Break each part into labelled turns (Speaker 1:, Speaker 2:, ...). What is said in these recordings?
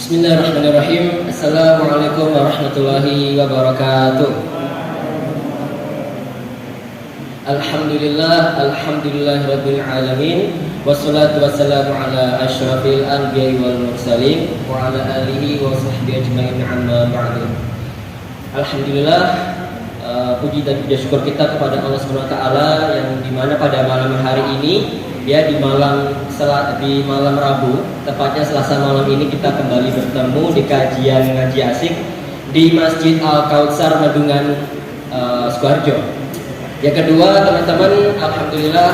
Speaker 1: Bismillahirrahmanirrahim. Assalamualaikum warahmatullahi wabarakatuh. Alhamdulillahirabbil alamin. Wassalatu wassalamu ala asyrafil anbiya'i wal mursalin wa ala alihi wa sahbihi ajma'in, amma ba'du. Alhamdulillah, puji dan puja syukur kita kepada Allah Subhanahu wa taala yang dimana pada malam hari ini, ya, di malam Rabu, tepatnya Selasa malam ini kita kembali bertemu di kajian ngaji asik di Masjid Al-Kautsar Medungan, Sukoharjo. Yang kedua, teman-teman, alhamdulillah,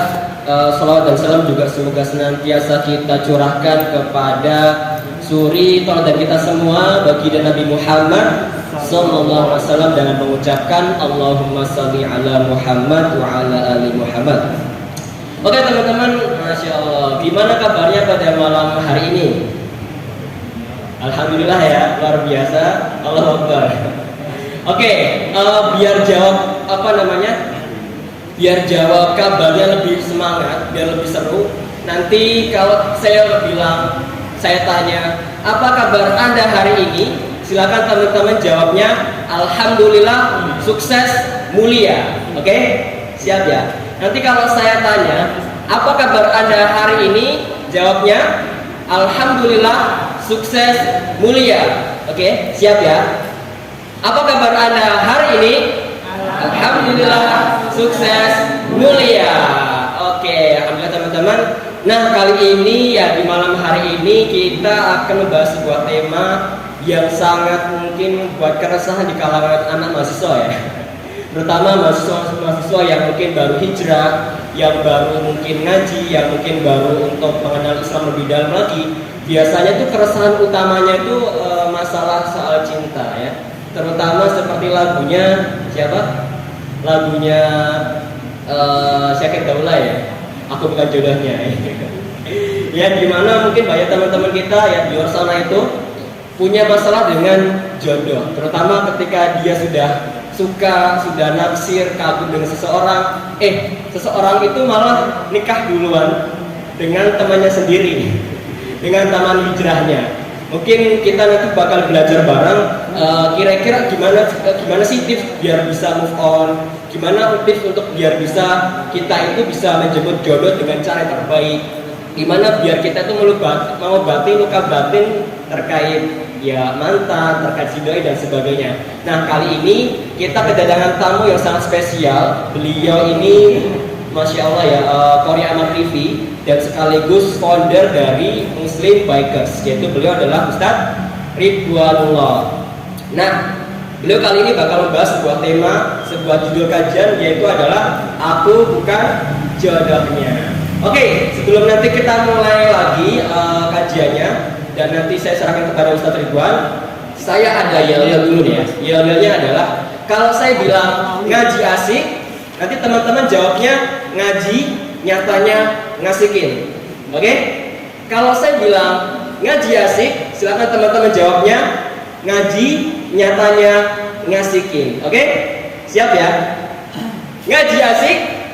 Speaker 1: salawat dan salam juga semoga senantiasa kita curahkan kepada suri teladan kita semua, baginda Nabi Muhammad sallallahu alaihi wasallam, dengan mengucapkan Allahumma shalli ala Muhammad wa ala ali Muhammad. Oke teman-teman, Masya Allah, gimana kabarnya pada malam hari ini? Alhamdulillah ya, luar biasa, Allahu Akbar. Oke, biar jawab kabarnya lebih semangat, biar lebih seru. Nanti kalau saya tanya, apa kabar Anda hari ini? Silakan teman-teman jawabnya, Alhamdulillah, sukses, mulia. Oke, siap ya? Nanti kalau saya tanya, apa kabar Anda hari ini? Jawabnya, Alhamdulillah, sukses, mulia. Oke, siap ya? Apa kabar Anda hari ini? Alhamdulillah, sukses, mulia. Oke, alhamdulillah teman-teman. Nah, kali ini ya, di malam hari ini kita akan membahas sebuah tema yang sangat mungkin membuat keresahan di kalangan anak mahasiswa ya. Terutama mahasiswa yang mungkin baru hijrah, yang baru mungkin ngaji, yang mungkin baru untuk mengenal Islam lebih dalam lagi. Biasanya itu keresahan utamanya itu masalah soal cinta ya. Terutama seperti lagunya siapa? Lagunya Syakir Daula ya, Aku Bukan Jodohnya. Ya, dimana mungkin banyak teman-teman kita ya di luar sana itu punya masalah dengan jodoh. Terutama ketika dia sudah suka, sudah naksir, kagum dengan seseorang, seseorang itu malah nikah duluan dengan temannya sendiri, dengan teman hijrahnya. Mungkin kita nanti bakal belajar bareng, kira-kira gimana sih tips biar bisa move on, gimana tips untuk biar bisa kita itu bisa menjemput jodoh dengan cara yang terbaik, gimana biar kita itu mengobati luka batin terkait ya mantan, terkait sidoi dan sebagainya. Nah, kali ini kita kedatangan tamu yang sangat spesial. Beliau ini Masya Allah ya, Korea Amal TV dan sekaligus founder dari Muslim Bikers, yaitu beliau adalah Ustadz Ridwanullah. Nah, beliau kali ini bakal membahas sebuah tema, sebuah judul kajian, yaitu adalah Aku Bukan Jodohnya. Oke, sebelum nanti kita mulai lagi kajiannya dan nanti saya serahkan kepada Ustadz Ridwan, saya ada yel-yel dulu nih ya. Yel-yelnya adalah, kalau saya bilang ngaji asik, nanti teman-teman jawabnya ngaji, nyatanya ngasikin. Oke? Kalau saya bilang ngaji asik, silakan teman-teman jawabnya ngaji, nyatanya ngasikin. Oke? Siap ya? Ngaji asik,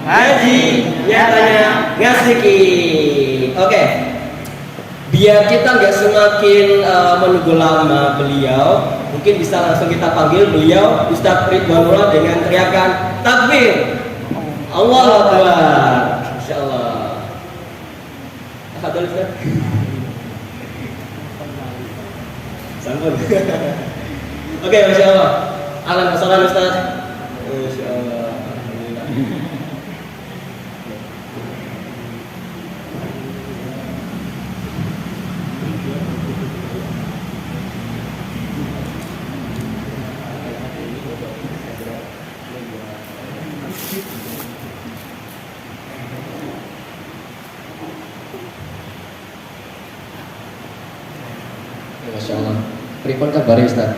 Speaker 1: ngaji, nyatanya ngasikin. Oke. Biar kita nggak semakin menunggu lama beliau, mungkin bisa langsung kita panggil beliau Ustadz Ridwanullah dengan teriakan takbir, Allahu Akbar. Insyaallah. Tafadhol Ustaz. Sambung. Oke, Masya Allah. Ahlan wa sahlan Ustaz. Masya Allah. Alhamdulillah. Masya Allah. Pripun kabar Ustaz?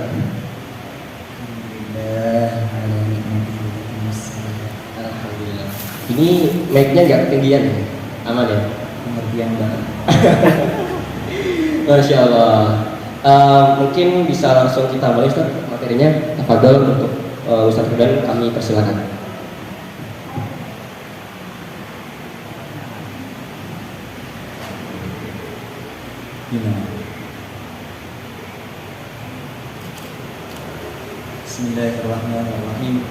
Speaker 1: Alhamdulillah. Ini mic-nya nggak ketinggian ya? Aman ya? Pengertian banget. Masya Allah. Mungkin bisa langsung kita mulai Ustaz materinya. Tafadhol untuk Ustaz Ridwan, kami persilakan.
Speaker 2: Gimana? Bismillahirrahmanirrahim.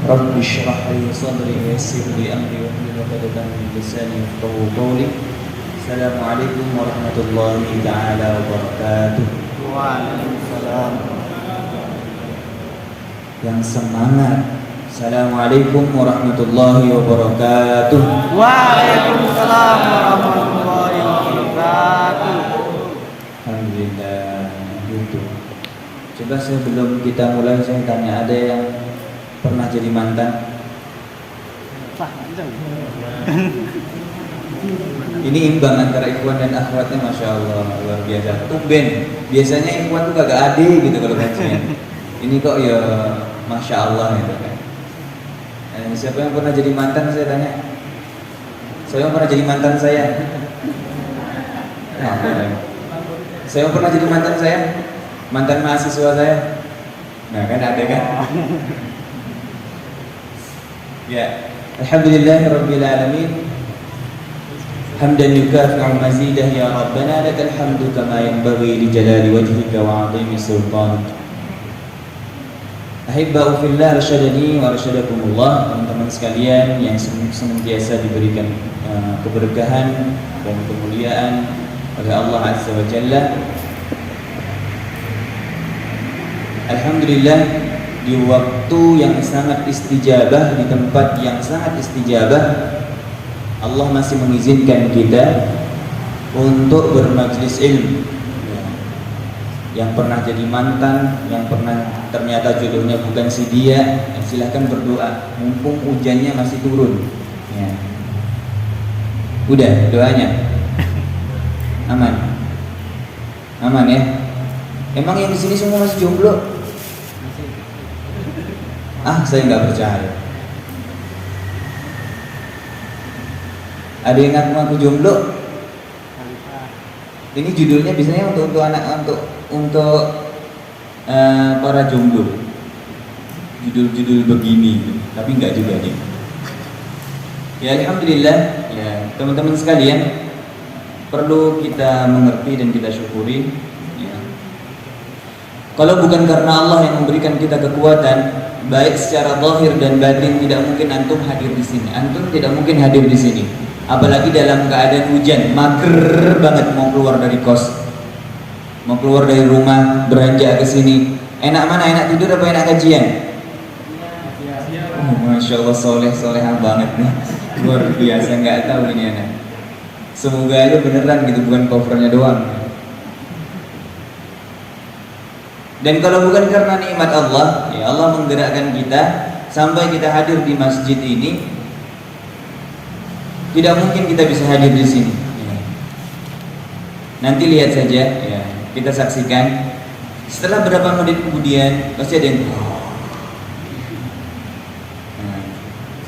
Speaker 2: Rabbi shrah li sadri wa yassir li amri wahlul 'uqdatam min lisani yafqahu qawli. Assalamualaikum warahmatullahi taala wabarakatuh.
Speaker 3: Waalaikumsalam.
Speaker 2: Yang semangat. Assalamualaikum warahmatullahi wabarakatuh.
Speaker 3: Waalaikumsalam warahmatullahi wabarakatuh.
Speaker 2: Alhamdulillah. Gitu. Coba sebelum kita mulai saya tanya, ada yang pernah jadi mantan? Ini imbang antara ikhwan dan akhwatnya, masya Allah, luar biasa. Tumben, biasanya ikhwan tuh kagak ade gitu kalau kajian. Ini kok ya masya Allah gitu kan. Siapa yang pernah jadi mantan, saya tanya? Siapa yang pernah jadi mantan saya? Saya yang pernah jadi mantan saya? Mantan mahasiswa saya? Nah kan ada kan? Ya, alhamdulillahirabbil alamin. Hamdan yukafi'u mazidah ya Rabbana, lakal hamdu kama yanbaghi li jalali wajhika wa 'azimi sultanik. Ahibba'u fillah rasyadani wa rasyadakumullah. Teman-teman sekalian yang senantiasa diberikan keberkahan dan kemuliaan oleh Allah Azza wa Jalla. Alhamdulillah, di waktu yang sangat istijabah, di tempat yang sangat istijabah, Allah masih mengizinkan kita untuk bermajlis ilmu. Yang pernah jadi mantan, yang pernah ternyata jodohnya bukan si dia, silahkan berdoa, mumpung hujannya masih turun. Ya. Udah doanya, aman, aman ya. Emang yang di sini semua masih jomblo? Saya nggak percaya. Ada yang ngaku-ngaku jomblo? Ini judulnya biasanya untuk anak, untuk para jomblo. Judul-judul begini, tapi enggak juga nih. Ya alhamdulillah, ya teman-teman sekalian, perlu kita mengerti dan kita syukuri. Ya. Kalau bukan karena Allah yang memberikan kita kekuatan, baik secara zahir dan batin, tidak mungkin antum hadir di sini. Antum tidak mungkin hadir di sini. Apalagi dalam keadaan hujan, mager banget mau keluar dari kos, mau keluar dari rumah, beranjak ke sini. Enak mana? Enak tidur apa enak kajian? Masya Allah, soleh-solehah banget nih, luar biasa, nggak tahu ini anak. Semoga aja beneran gitu, bukan covernya doang. Dan kalau bukan karena nikmat Allah, ya Allah menggerakkan kita sampai kita hadir di masjid ini, tidak mungkin kita bisa hadir di sini. Ya. Nanti lihat saja, ya, kita saksikan. Setelah berapa menit kemudian pasti ada yang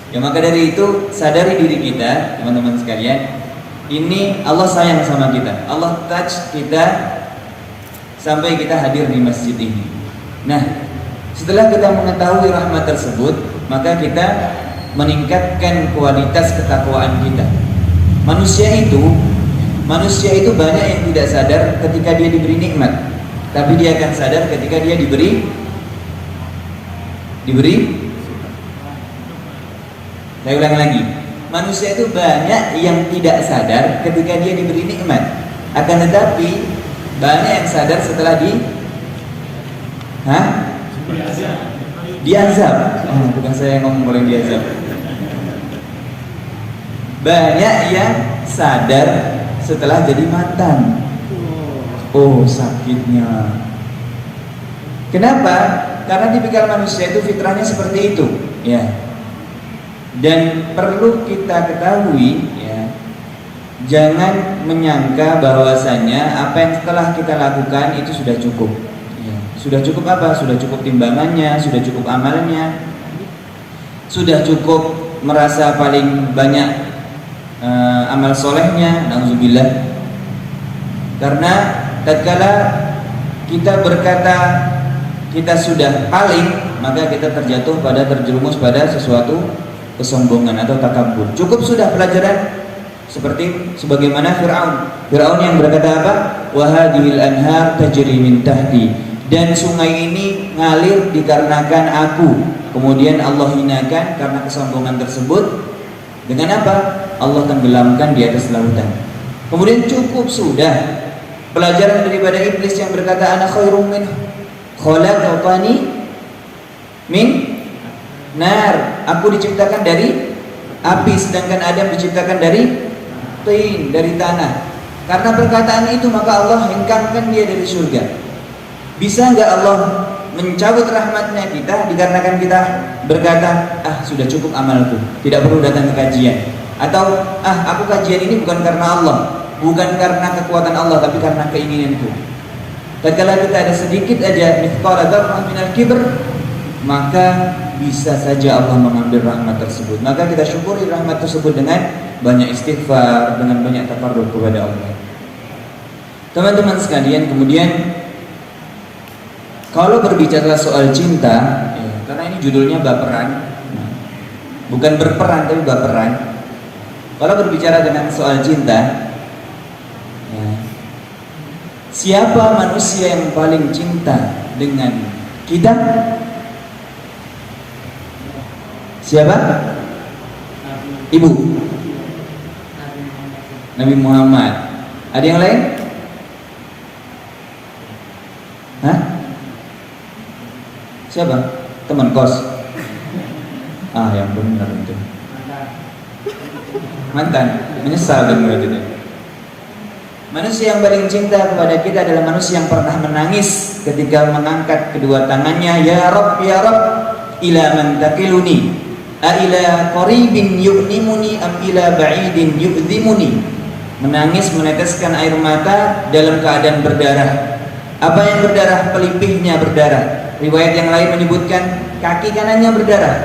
Speaker 2: ya, maka dari itu sadari diri kita, teman-teman sekalian. Ini Allah sayang sama kita. Allah touch kita sampai kita hadir di masjid ini. Nah, setelah kita mengetahui rahmat tersebut, maka kita meningkatkan kualitas ketakwaan kita. Manusia itu banyak yang tidak sadar ketika dia diberi nikmat, tapi dia akan sadar ketika dia diberi. Saya ulang lagi. Manusia itu banyak yang tidak sadar ketika dia diberi nikmat, akan tetapi banyak yang sadar setelah diazab. Bukan saya yang ngomong boleh diazab. Banyak yang sadar setelah jadi mantan. Oh, sakitnya. Kenapa? Karena tipikal manusia itu fitrahnya seperti itu, ya. Dan perlu kita ketahui, ya, jangan menyangka bahwasanya apa yang telah kita lakukan itu sudah cukup. Ya. Sudah cukup apa? Sudah cukup timbangannya, sudah cukup amalnya, sudah cukup merasa paling banyak amal solehnya. Nauzubillah. Karena tatkala kita berkata kita sudah paling, maka kita terjatuh pada terjerumus pada sesuatu kesombongan atau takabur. Cukup sudah pelajaran Seperti sebagaimana Fir'aun yang berkata apa? Wa hadhil anhar tajri min tahti. Dan sungai ini ngalir dikarenakan aku. Kemudian Allah hinakan karena kesombongan tersebut. Dengan apa? Allah tenggelamkan di atas lautan. Kemudian cukup sudah pelajaran daripada iblis yang berkata ana khairum min khalaqtani min nar. Aku diciptakan dari api, sedangkan Adam diciptakan dari tin, dari tanah. Karena perkataan itu maka Allah hengkangkan dia dari surga. Bisa enggak Allah mencabut rahmatnya kita dikarenakan kita berkata, sudah cukup amalku, tidak perlu datang ke kajian. Atau aku kajian ini bukan karena Allah, bukan karena kekuatan Allah, tapi karena keinginanku. Tatkala kita ada sedikit aja mithqala dzarrah minal kibr, maka bisa saja Allah mengambil rahmat tersebut. Maka kita syukuri rahmat tersebut dengan banyak istighfar, dengan banyak takarrub kepada Allah. Teman-teman sekalian, kemudian kalau berbicara soal cinta, karena ini judulnya baperan, bukan berperan tapi baperan. Kalau berbicara dengan soal cinta, siapa manusia yang paling cinta dengan kita? Siapa? Ibu Nabi Muhammad. Ada yang lain? Hah? Siapa? Teman kos? Yang benar itu. Mantan. Menyesal dan berarti itu. Manusia yang paling cinta kepada kita adalah manusia yang pernah menangis ketika mengangkat kedua tangannya, ya Rabb, ila man takiluni, a ila qaribin yu'nimuni am ila ba'idin yu'dhimuni. Menangis meneteskan air mata dalam keadaan berdarah. Apa yang berdarah? Pelipihnya berdarah. Riwayat yang lain menyebutkan kaki kanannya berdarah.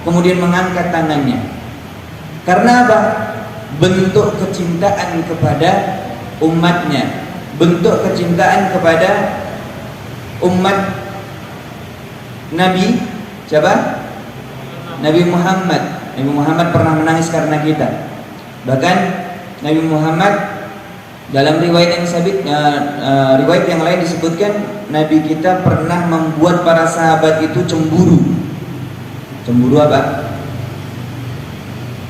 Speaker 2: Kemudian mengangkat tangannya. Karena apa? Bentuk kecintaan kepada umatnya, bentuk kecintaan kepada umat Nabi siapa? Nabi Muhammad. Nabi Muhammad pernah menangis karena kita. Bahkan Nabi Muhammad dalam riwayat yang riwayat yang lain disebutkan Nabi kita pernah membuat para sahabat itu cemburu. Cemburu apa?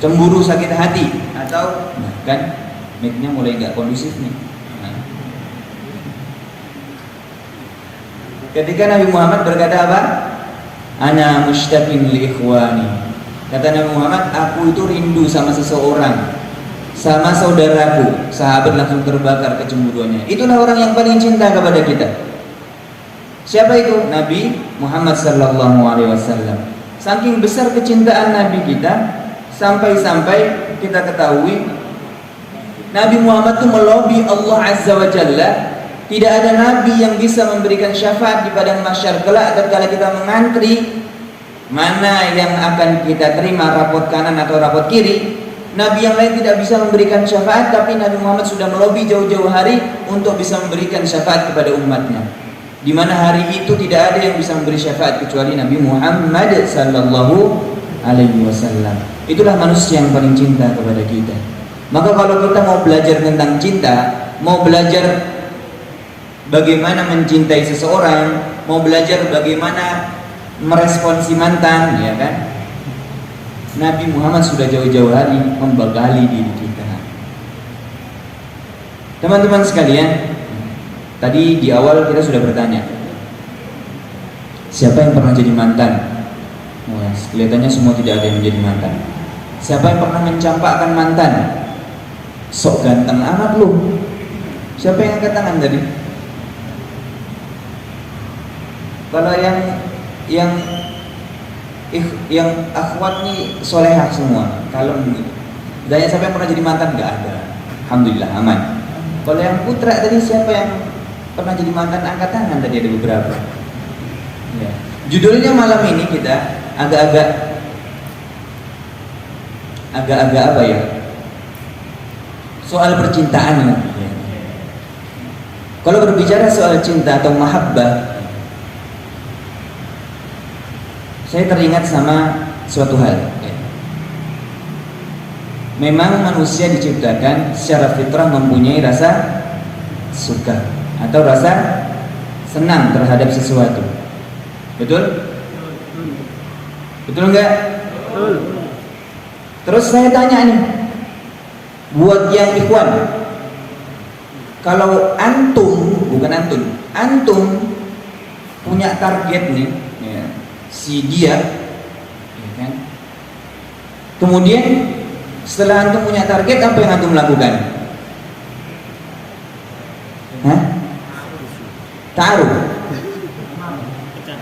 Speaker 2: Cemburu sakit hati atau kan mic-nya mulai nggak kondusif nih. Ketika Nabi Muhammad berkata apa? Ana mushtaqin li ikhwani. Kata Nabi Muhammad, aku itu rindu sama seseorang, sama saudaraku. Sahabat langsung terbakar kecemburuannya. Itulah orang yang paling cinta kepada kita. Siapa itu? Nabi Muhammad sallallahu alaihi wasallam. Saking besar kecintaan Nabi kita, sampai-sampai kita ketahui Nabi Muhammad itu melobi Allah Azza wa Jalla. Tidak ada nabi yang bisa memberikan syafaat di padang mahsyar kelak tatkala kita mengantri mana yang akan kita terima, rapot kanan atau rapot kiri. Nabi yang lain tidak bisa memberikan syafaat, tapi Nabi Muhammad sudah melobi jauh-jauh hari untuk bisa memberikan syafaat kepada umatnya. Di mana hari itu tidak ada yang bisa memberi syafaat kecuali Nabi Muhammad sallallahu alaihi wasallam. Itulah manusia yang paling cinta kepada kita. Maka kalau kita mau belajar tentang cinta, mau belajar bagaimana mencintai seseorang, mau belajar bagaimana merespon si mantan, ya kan? Nabi Muhammad sudah jauh-jauh hari membekali diri kita. Teman-teman sekalian, tadi di awal kita sudah bertanya, siapa yang pernah jadi mantan? Wah, kelihatannya semua tidak ada yang menjadi mantan. Siapa yang pernah mencampakkan mantan? Sok ganteng amat lu. Siapa yang angkat tangan tadi? Kalau yang akhwat nih solehah semua. Kalau ditanya siapa yang pernah jadi mantan, nggak ada. Alhamdulillah aman. Kalau yang putra tadi siapa yang pernah jadi mantan, angkat tangan tadi ada beberapa. Ya. Judulnya malam ini kita agak-agak apa ya? Soal percintaan ya. Kalau berbicara soal cinta atau mahabbah, saya teringat sama suatu hal. memang manusia diciptakan secara fitrah mempunyai rasa suka atau rasa senang terhadap sesuatu. Betul? Betul enggak? Terus saya tanya nih, buat yang ikhwan, kalau antum punya target nih, ya, si dia, ya kan? Kemudian setelah antum punya target, apa yang antum lakukan? Hah?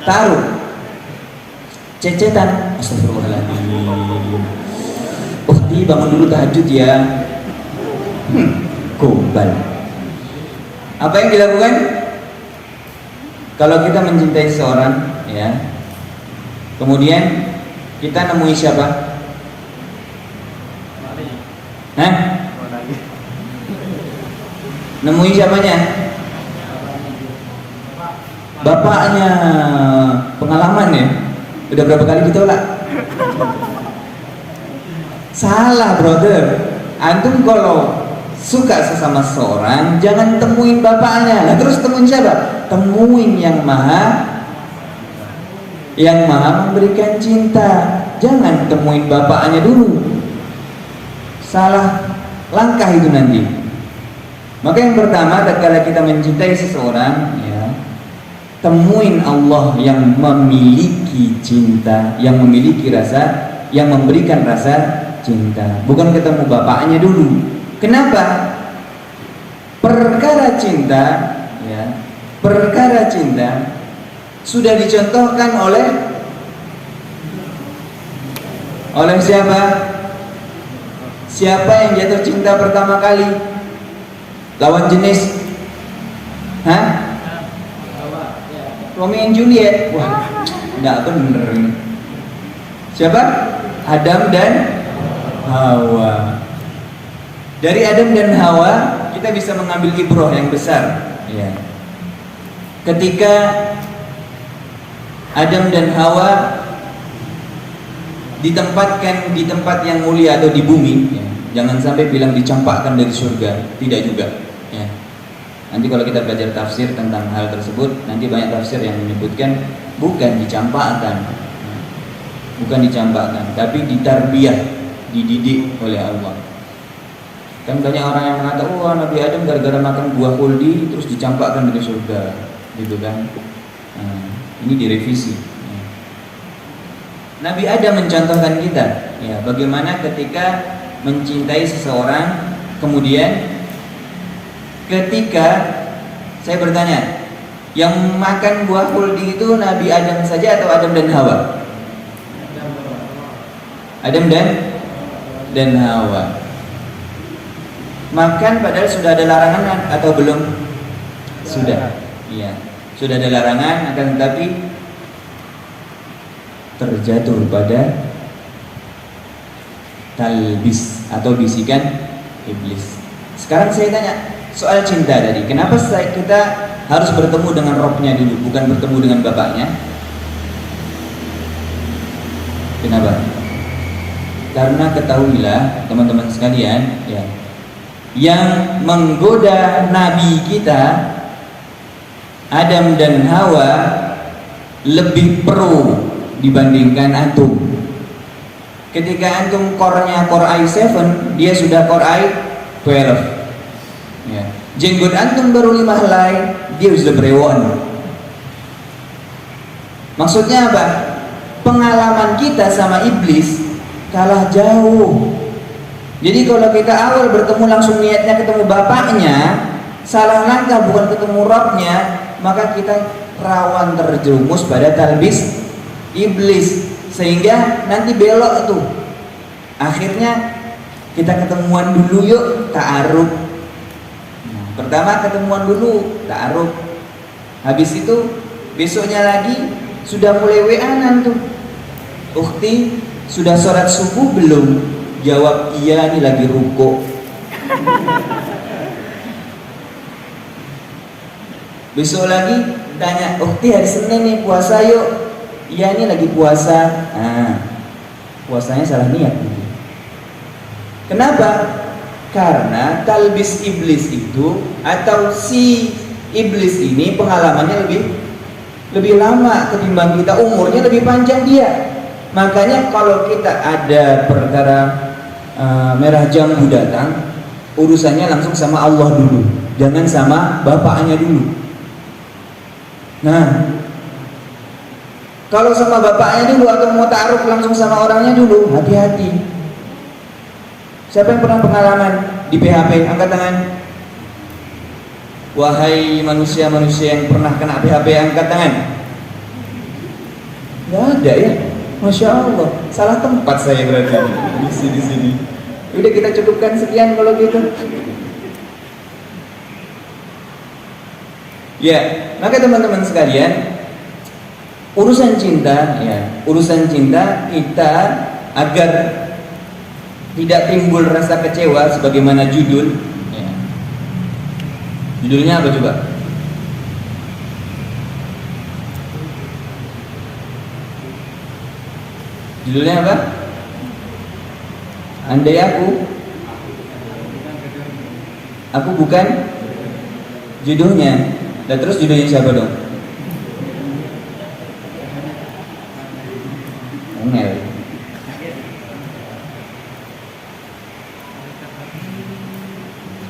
Speaker 2: Taruh, cecetan, astagfirullahaladzim. Bangun dulu tahajud ya. Gombal. Apa yang dilakukan? Kalau kita mencintai seseorang, ya, kemudian kita nemui siapa? Hah? Nemui siapanya? Bapaknya. Pengalaman ya. Udah berapa kali ditolak? Salah, brother. Antum kalau suka sesama seorang, jangan temuin bapaknya. Nah, terus temuin siapa? Temuin yang maha memberikan cinta. Jangan temuin bapaknya dulu. Salah langkah itu nanti. Maka yang pertama, tatkala kita mencintai seseorang, ya, temuin Allah yang memiliki cinta, yang memiliki rasa, yang memberikan rasa cinta. Bukan ketemu bapaknya dulu. Kenapa? Perkara cinta, ya, perkara cinta sudah dicontohkan oleh siapa? Siapa yang jatuh cinta pertama kali? Lawan jenis? Hah? Romeo and Juliet. Wah, nggak bener ini. Siapa? Adam dan Hawa. Dari Adam dan Hawa kita bisa mengambil ibrah yang besar, ya. Ketika Adam dan Hawa ditempatkan di tempat yang mulia atau di bumi, ya. Jangan sampai bilang dicampakkan dari surga, tidak juga, ya. Nanti kalau kita belajar tafsir tentang hal tersebut, nanti banyak tafsir yang menyebutkan bukan dicampakkan, tapi ditarbiyah, dididik oleh Allah. Kan banyak orang yang mengatakan, wah, Nabi Adam gara-gara makan buah kuldi terus dicampakkan dari surga, gitu kan? Nah, ini direvisi. Nabi Adam mencontohkan kita, ya, bagaimana ketika mencintai seseorang, kemudian ketika saya bertanya, yang makan buah kuldi itu Nabi Adam saja atau Adam dan Hawa? Adam dan Hawa. Makan padahal sudah ada larangan atau belum? Sudah. Iya, sudah ada larangan, akan tetapi terjatuh pada talbis atau bisikan iblis. Sekarang saya tanya soal cinta tadi. Kenapa kita harus bertemu dengan Robnya dulu, bukan bertemu dengan bapaknya? Kenapa? Karena ketahuilah teman-teman sekalian, ya, yang menggoda Nabi kita Adam dan Hawa lebih pro dibandingkan antum. Ketika antum core-nya Core i7, dia sudah Core i12. Ya. Jenggot antum baru 5 helai, dia sudah brewon. Maksudnya apa? Pengalaman kita sama iblis kalah jauh. Jadi kalau kita awal bertemu langsung niatnya ketemu bapaknya, salah langkah bukan ketemu Robnya, maka kita rawan terjerumus pada talbis iblis, sehingga nanti belok tuh. Akhirnya kita ketemuan dulu yuk, ta'aruf. Pertama ketemuan dulu, ta'aruf. Habis itu besoknya lagi sudah mulai WA-an tuh. Ukhti, sudah sholat subuh belum? Jawab iya, nih lagi ruko. Besok lagi tanya, ukhti hari Senin nih puasa yuk. Iya, nih lagi puasa. Nah, puasanya salah niat. Kenapa? Karena talbis iblis itu atau si iblis ini pengalamannya lebih lama ketimbang kita, umurnya lebih panjang dia. Makanya kalau kita ada perkara merah jambu datang, urusannya langsung sama Allah dulu, jangan sama bapaknya dulu. Nah, kalau sama bapaknya dulu atau mau ta'aruf langsung sama orangnya dulu, hati-hati. Siapa yang pernah pengalaman di PHP? Angkat tangan. Wahai manusia-manusia yang pernah kena PHP, angkat tangan. Gak ada ya? Masya Allah, salah tempat saya berarti di sini. Udah, kita cukupkan sekian kalau gitu. Ya, maka teman-teman sekalian, urusan cinta kita agar tidak timbul rasa kecewa sebagaimana judul. Ya. Judulnya apa coba? Judulnya apa? Andai aku bukan judulnya. Dan terus judulnya siapa dong? Engel.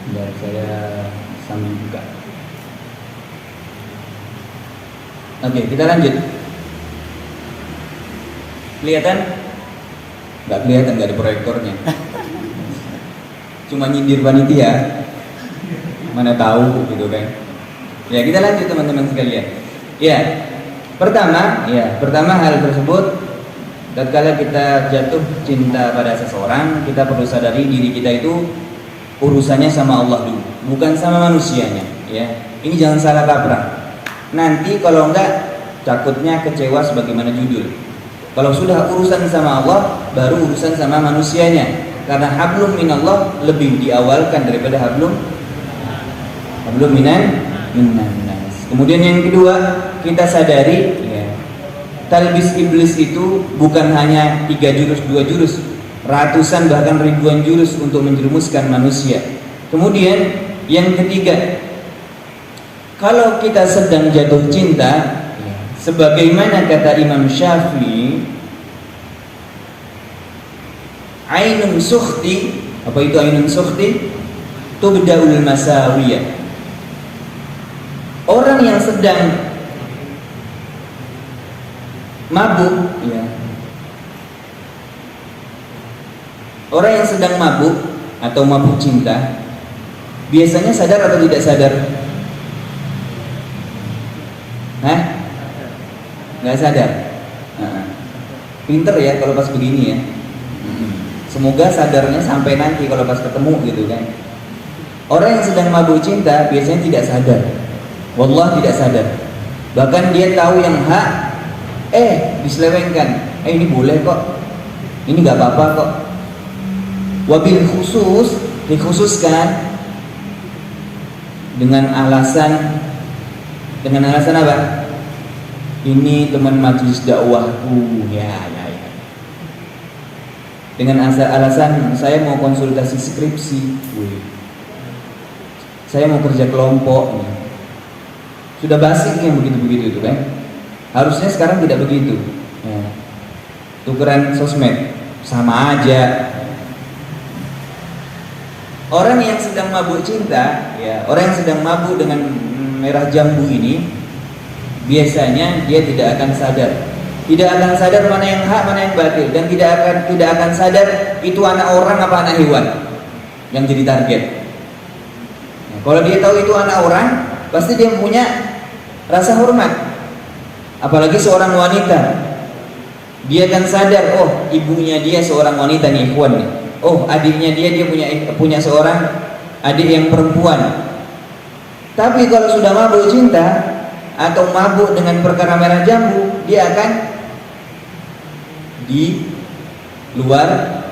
Speaker 2: Biar saya sambil buka. Oke, kita lanjut. Kelihatan? Nggak kelihatan, nggak ada proyektornya. Cuma nyindir panitia. Mana tahu gitu kan. Ya, kita lanjut teman-teman sekalian. Ya, pertama hal tersebut, tatkala kita jatuh cinta pada seseorang, kita perlu sadari diri kita itu urusannya sama Allah dulu, bukan sama manusianya. Ya, ini jangan salah kaprah. Nanti kalau enggak, takutnya kecewa sebagaimana judul. Kalau sudah urusan sama Allah, baru urusan sama manusianya. Karena hablum minallah lebih diawalkan daripada hablum minan nas. Kemudian yang kedua, kita sadari talbis iblis itu bukan hanya 3 jurus, 2 jurus, ratusan bahkan ribuan jurus untuk menjerumuskan manusia. Kemudian yang ketiga, kalau kita sedang jatuh cinta, sebagaimana kata Imam Syafi'i, ainun sukhti, apa itu ainun sukhti? Tubda'ul masawiyah. Orang yang sedang mabuk, orang yang sedang mabuk atau mabuk cinta, biasanya sadar atau tidak sadar? Nggak sadar. Pinter ya kalau pas begini ya. Semoga sadarnya sampai nanti kalau pas ketemu gitu kan. Orang yang sedang mabuk cinta biasanya tidak sadar. Wallah tidak sadar. Bahkan dia tahu yang hak, diselewengkan. Ini boleh kok. Ini nggak apa-apa kok. Wabil khusus, dikhususkan dengan alasan apa? Ini teman majelis dakwahku, ya. Dengan alasan saya mau konsultasi skripsi, saya mau kerja kelompok. Sudah basi yang begitu-begitu itu kan. Harusnya sekarang tidak begitu. Tukeran sosmed sama aja. Orang yang sedang mabuk cinta, orang yang sedang mabuk dengan merah jambu ini, biasanya dia tidak akan sadar mana yang hak, mana yang batil, dan tidak akan sadar itu anak orang apa anak hewan yang jadi target. Kalau dia tahu itu anak orang, pasti dia punya rasa hormat. Apalagi seorang wanita, dia akan sadar, oh ibunya dia seorang wanita nih, ikhwan nih. Oh adiknya dia punya seorang adik yang perempuan. Tapi kalau sudah mabuk cinta atau mabuk dengan perkara merah jambu, dia akan di luar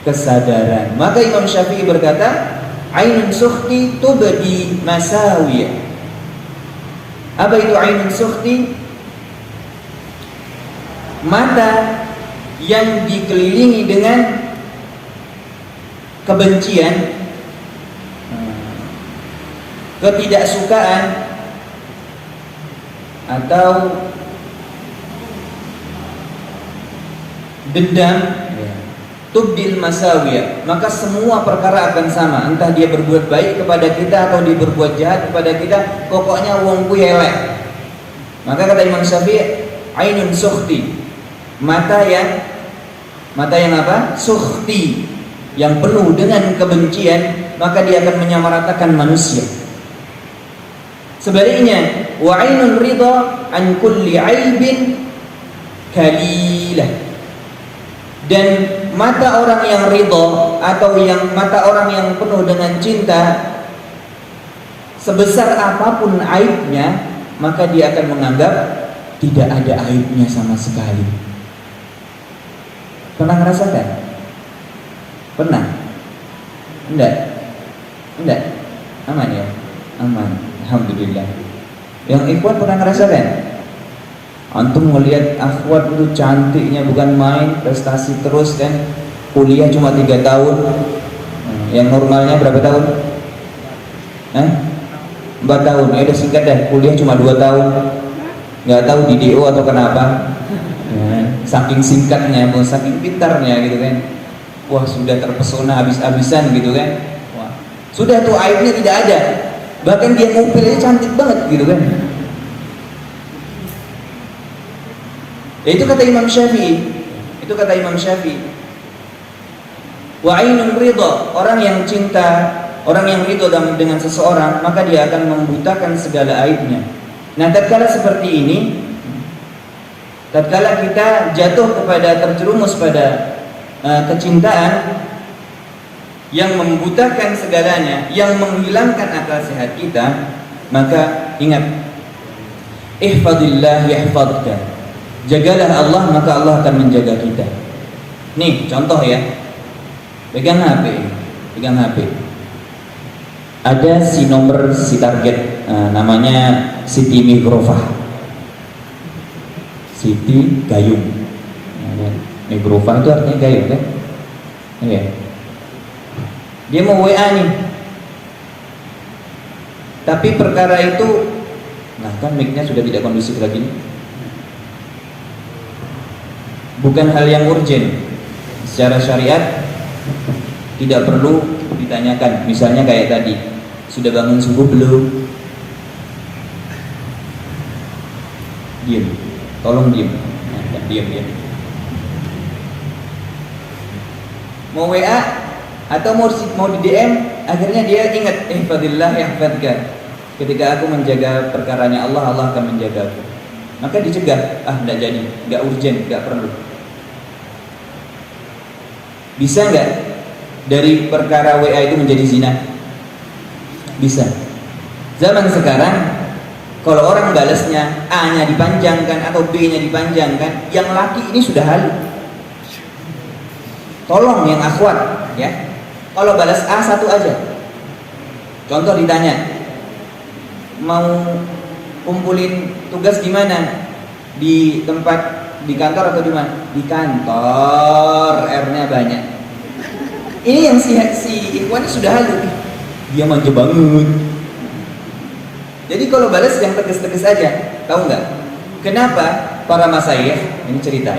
Speaker 2: kesadaran. Maka Imam Syafi'i berkata, ainun sukhti tubdi masawiyah. Apa itu ainun sukhti? Mata yang dikelilingi dengan kebencian, ketidaksukaan, atau dendam, tubdil masawiyah, maka semua perkara akan sama, entah dia berbuat baik kepada kita atau dia berbuat jahat kepada kita, pokoknya wong ku elek. Maka kata Imam Syafi'i, ainun sukhti, mata yang apa? Sukhti, yang penuh dengan kebencian, maka dia akan menyamaratakan manusia. Sebaliknya, wa ainun ridha an kulli aibin kalilah, dan mata orang yang ridha atau mata orang yang penuh dengan cinta, sebesar apapun aibnya, maka dia akan menganggap tidak ada aibnya sama sekali. Pernah ngerasakan? Pernah? Enggak? Aman ya? Aman, alhamdulillah. Yang ikhwan pernah ngerasakan? Antum melihat akhwat itu cantiknya bukan main, prestasi terus kan, kuliah cuma 3 tahun, yang normalnya berapa tahun? 4 tahun, ya udah singkat deh, kuliah cuma 2 tahun, nggak tahu di DO atau kenapa, saking singkatnya, saking pintarnya gitu kan, wah sudah terpesona habis-habisan gitu kan, wah sudah tuh aibnya tidak ada, bahkan dia mobilnya cantik banget gitu kan. Ya, itu kata Imam Syafi'i. Wa ainun ridha, orang yang cinta, orang yang ridha dengan seseorang, maka dia akan membutakan segala aibnya. Nah, tatkala seperti ini, tatkala kita terjerumus pada kecintaan yang membutakan segalanya, yang menghilangkan akal sehat kita, maka ingat, ihfadillah yahfadka, jagalah Allah maka Allah akan menjaga kita. Nih contoh ya, pegang HP, ada si nomor si target, namanya Siti Migrofah, Siti Gayung. Migrofah itu artinya gayung kan? Iya. Dia mau WA nih, tapi perkara itu, nah kan mic-nya sudah tidak kondusif lagi, bukan hal yang urgent secara syariat, tidak perlu ditanyakan. Misalnya kayak tadi, sudah bangun subuh belum? Diam, tolong diam. Nah, diam. Mau WA atau mau di DM, akhirnya dia ingat, ihfadillah yahfadka, ketika aku menjaga perkaranya Allah, Allah akan menjagaku. Maka dicegah, enggak jadi, enggak urgent, enggak perlu. Bisa nggak dari perkara WA itu menjadi zina? Bisa. Zaman sekarang, kalau orang balasnya A-nya dipanjangkan atau B-nya dipanjangkan, yang laki ini sudah halu. Tolong yang akhwat ya, kalau balas A satu aja. Contoh ditanya, mau kumpulin tugas di mana? Di tempat, di kantor atau di mana? Di kantor, R-nya banyak. Ini yang si ikhwan sudah halu, dia manja banget. Jadi kalau balas yang tegas-tegas aja, tahu nggak? Kenapa para masyayikh, ini cerita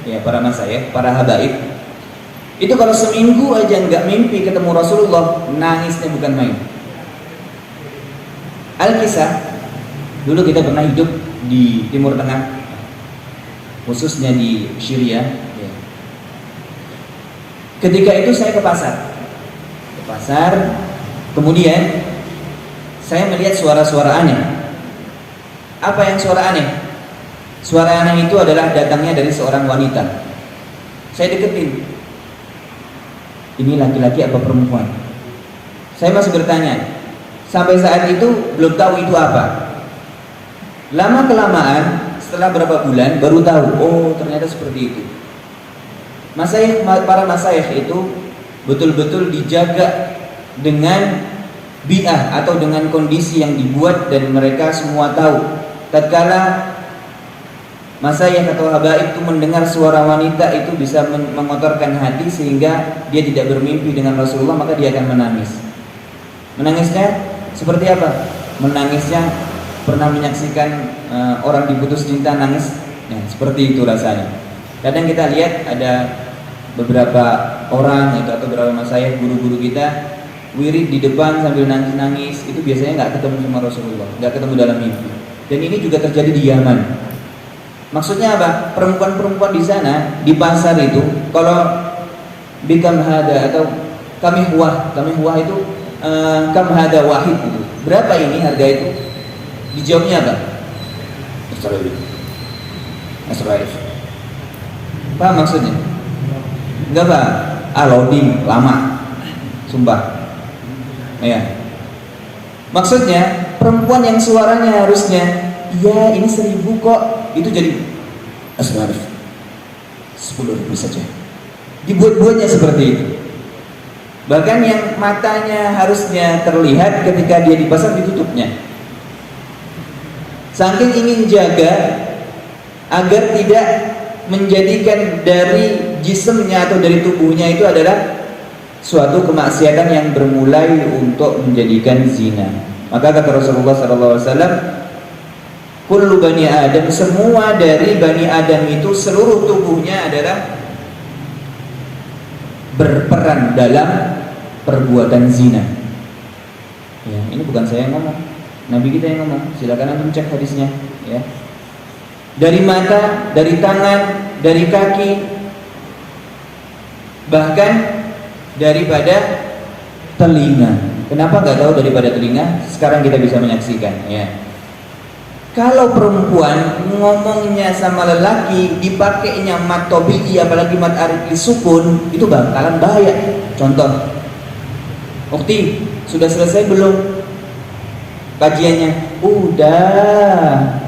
Speaker 2: ya para masyayikh, para habaib, itu kalau seminggu aja nggak mimpi ketemu Rasulullah, nangisnya bukan main. Al-Kisah, dulu kita pernah hidup di Timur Tengah, khususnya di Syria. Ketika itu saya ke pasar, kemudian saya melihat suara-suara aneh. Apa yang suara aneh? Suara aneh itu adalah datangnya dari seorang wanita. Saya deketin, ini laki-laki apa perempuan? Saya masih bertanya, sampai saat itu belum tahu itu apa. Lama kelamaan, setelah berapa bulan baru tahu, oh ternyata seperti itu. Para masyayikh itu betul-betul dijaga dengan bi'ah atau dengan kondisi yang dibuat, dan mereka semua tahu tatkala Masayikh atau habaib itu mendengar suara wanita itu bisa mengotorkan hati sehingga dia tidak bermimpi dengan Rasulullah, maka dia akan menangis. Menangisnya seperti apa? Menangisnya pernah menyaksikan orang diputus cinta nangis, ya, seperti itu rasanya. Kadang kita lihat ada beberapa orang itu atau beberapa masayikh guru-guru kita wirid di depan sambil nangis-nangis, itu biasanya nggak ketemu sama Rasulullah, nggak ketemu dalam mimpi. Dan ini juga terjadi di Yaman. Maksudnya apa? Perempuan-perempuan di sana di pasar itu kalau bikam hada atau kamihwah itu kam hada wahid itu. Berapa ini harga itu? Dijawabnya apa? Asraif. Paham maksudnya? Enggak Pak. Loading lama. Sumpah. Ya. Maksudnya perempuan yang suaranya harusnya iya ini 1.000 kok, itu jadi asrarif 10.000 saja. Dibuat-buatnya seperti itu. Bahkan yang matanya harusnya terlihat ketika dia di pasar ditutupnya. Saking ingin jaga agar tidak menjadikan dari jisemnya atau dari tubuhnya itu adalah suatu kemaksiatan yang bermulai untuk menjadikan zina. Maka kata Rasulullah SAW, kullu bani Adam, semua dari bani Adam itu seluruh tubuhnya adalah berperan dalam perbuatan zina. Ya, ini bukan saya yang ngomong, Nabi kita yang ngomong. Silakan antum cek hadisnya. Ya. Dari mata, dari tangan, dari kaki, bahkan daripada telinga. Kenapa nggak tahu daripada telinga? Sekarang kita bisa menyaksikan. Ya. Kalau perempuan ngomongnya sama lelaki dipakainya mat tobi'i, apalagi mat arifli sukun, itu bakalan bahaya. Contoh, Ukti, sudah selesai belum kajiannya? Udah.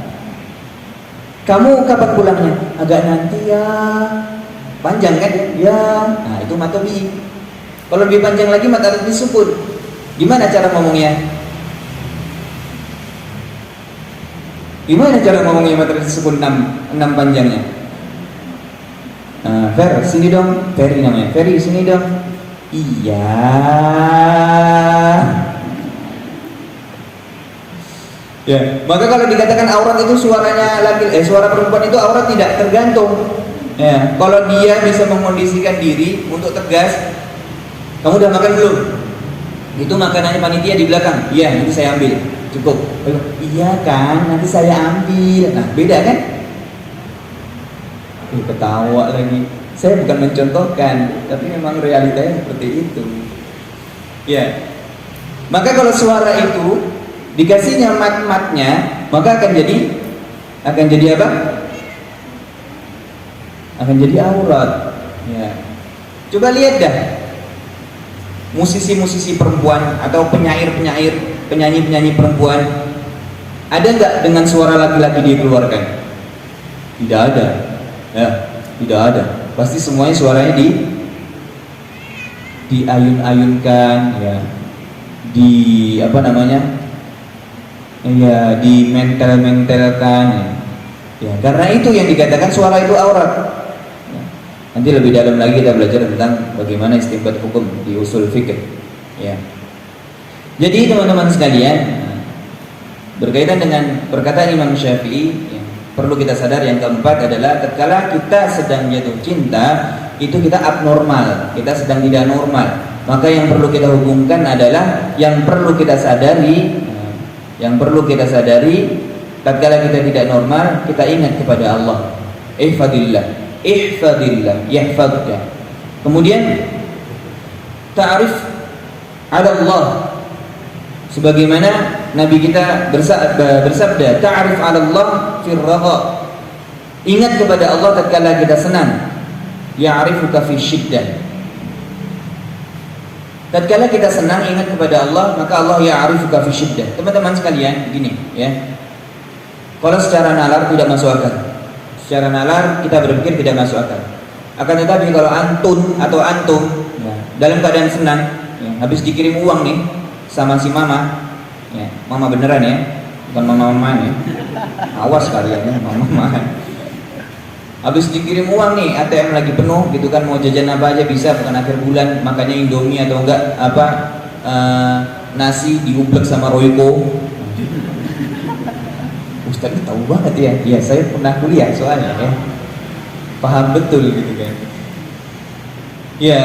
Speaker 2: Kamu kapan pulangnya? Agak nanti ya. Panjang kan? Ya. Nah itu mat tobi'i. Kalau lebih panjang lagi mat arifli sukun. Gimana cara ngomongnya? Gimana cara ngomongnya materi disebut 6 panjangnya? Fer, sini dong. Ferry namanya. Ferry, sini dong. Iya. Ya, maka kalau dikatakan aurat itu suaranya suara perempuan itu aurat tidak tergantung. Ya, kalau dia bisa mengkondisikan diri untuk tegas, kamu udah makan belum? Itu makanannya panitia di belakang. Iya, nanti saya ambil. Cukup. Iya kan, nanti saya ambil. Nah, beda kan? Ketawa lagi. Saya bukan mencontohkan, tapi memang realitanya seperti itu. Ya. Maka kalau suara itu dikasihnya mat-matnya, maka akan jadi apa? Akan jadi aurat. Ya. Coba lihat dah. Musisi-musisi perempuan atau penyair-penyair, penyanyi-penyanyi perempuan, ada nggak dengan suara laki-laki dia keluarkan? Tidak ada, ya, tidak ada. Pasti semuanya suaranya diayun-ayunkan, ya, ya, dimentel-mentelkan, ya. Karena itu yang dikatakan suara itu aurat. Nanti lebih dalam lagi kita belajar tentang bagaimana istinbat hukum di usul fikih. Ya. Jadi teman-teman sekalian, berkaitan dengan perkataan Imam Syafi'i, ya, perlu kita sadar yang keempat adalah tatkala kita sedang jatuh cinta, itu kita abnormal, kita sedang tidak normal. Maka yang perlu kita hubungkan adalah yang perlu kita sadari, tatkala kita tidak normal, kita ingat kepada Allah. Ihfadillah yahfadka. Kemudian ta'rif 'ala Allah, sebagaimana Nabi kita bersabda, ta'rif 'ala Allah fir raha. Ingat kepada Allah tatkala kita senang. Ya'rifuka fi syiddah. Tatkala kita senang ingat kepada Allah, maka Allah ya'rifuka fi syiddah. Teman-teman sekalian, gini ya. Kalau secara nalar tidak masuk akal. Secara nalar kita berpikir tidak masuk akal. Akan tetapi kalau antum ya, dalam keadaan senang, ya, habis dikirim uang nih sama si mama, ya, mama beneran ya, bukan mama ya. Awas kalian ya, mama. habis dikirim uang nih, ATM lagi penuh gitu kan, mau jajan apa aja bisa, bukan akhir bulan, makanya Indomie atau enggak apa nasi diublek sama Royco. Ustaz tahu banget ya. Ya saya pernah kuliah soalnya ya, paham betul gitu kan. Ya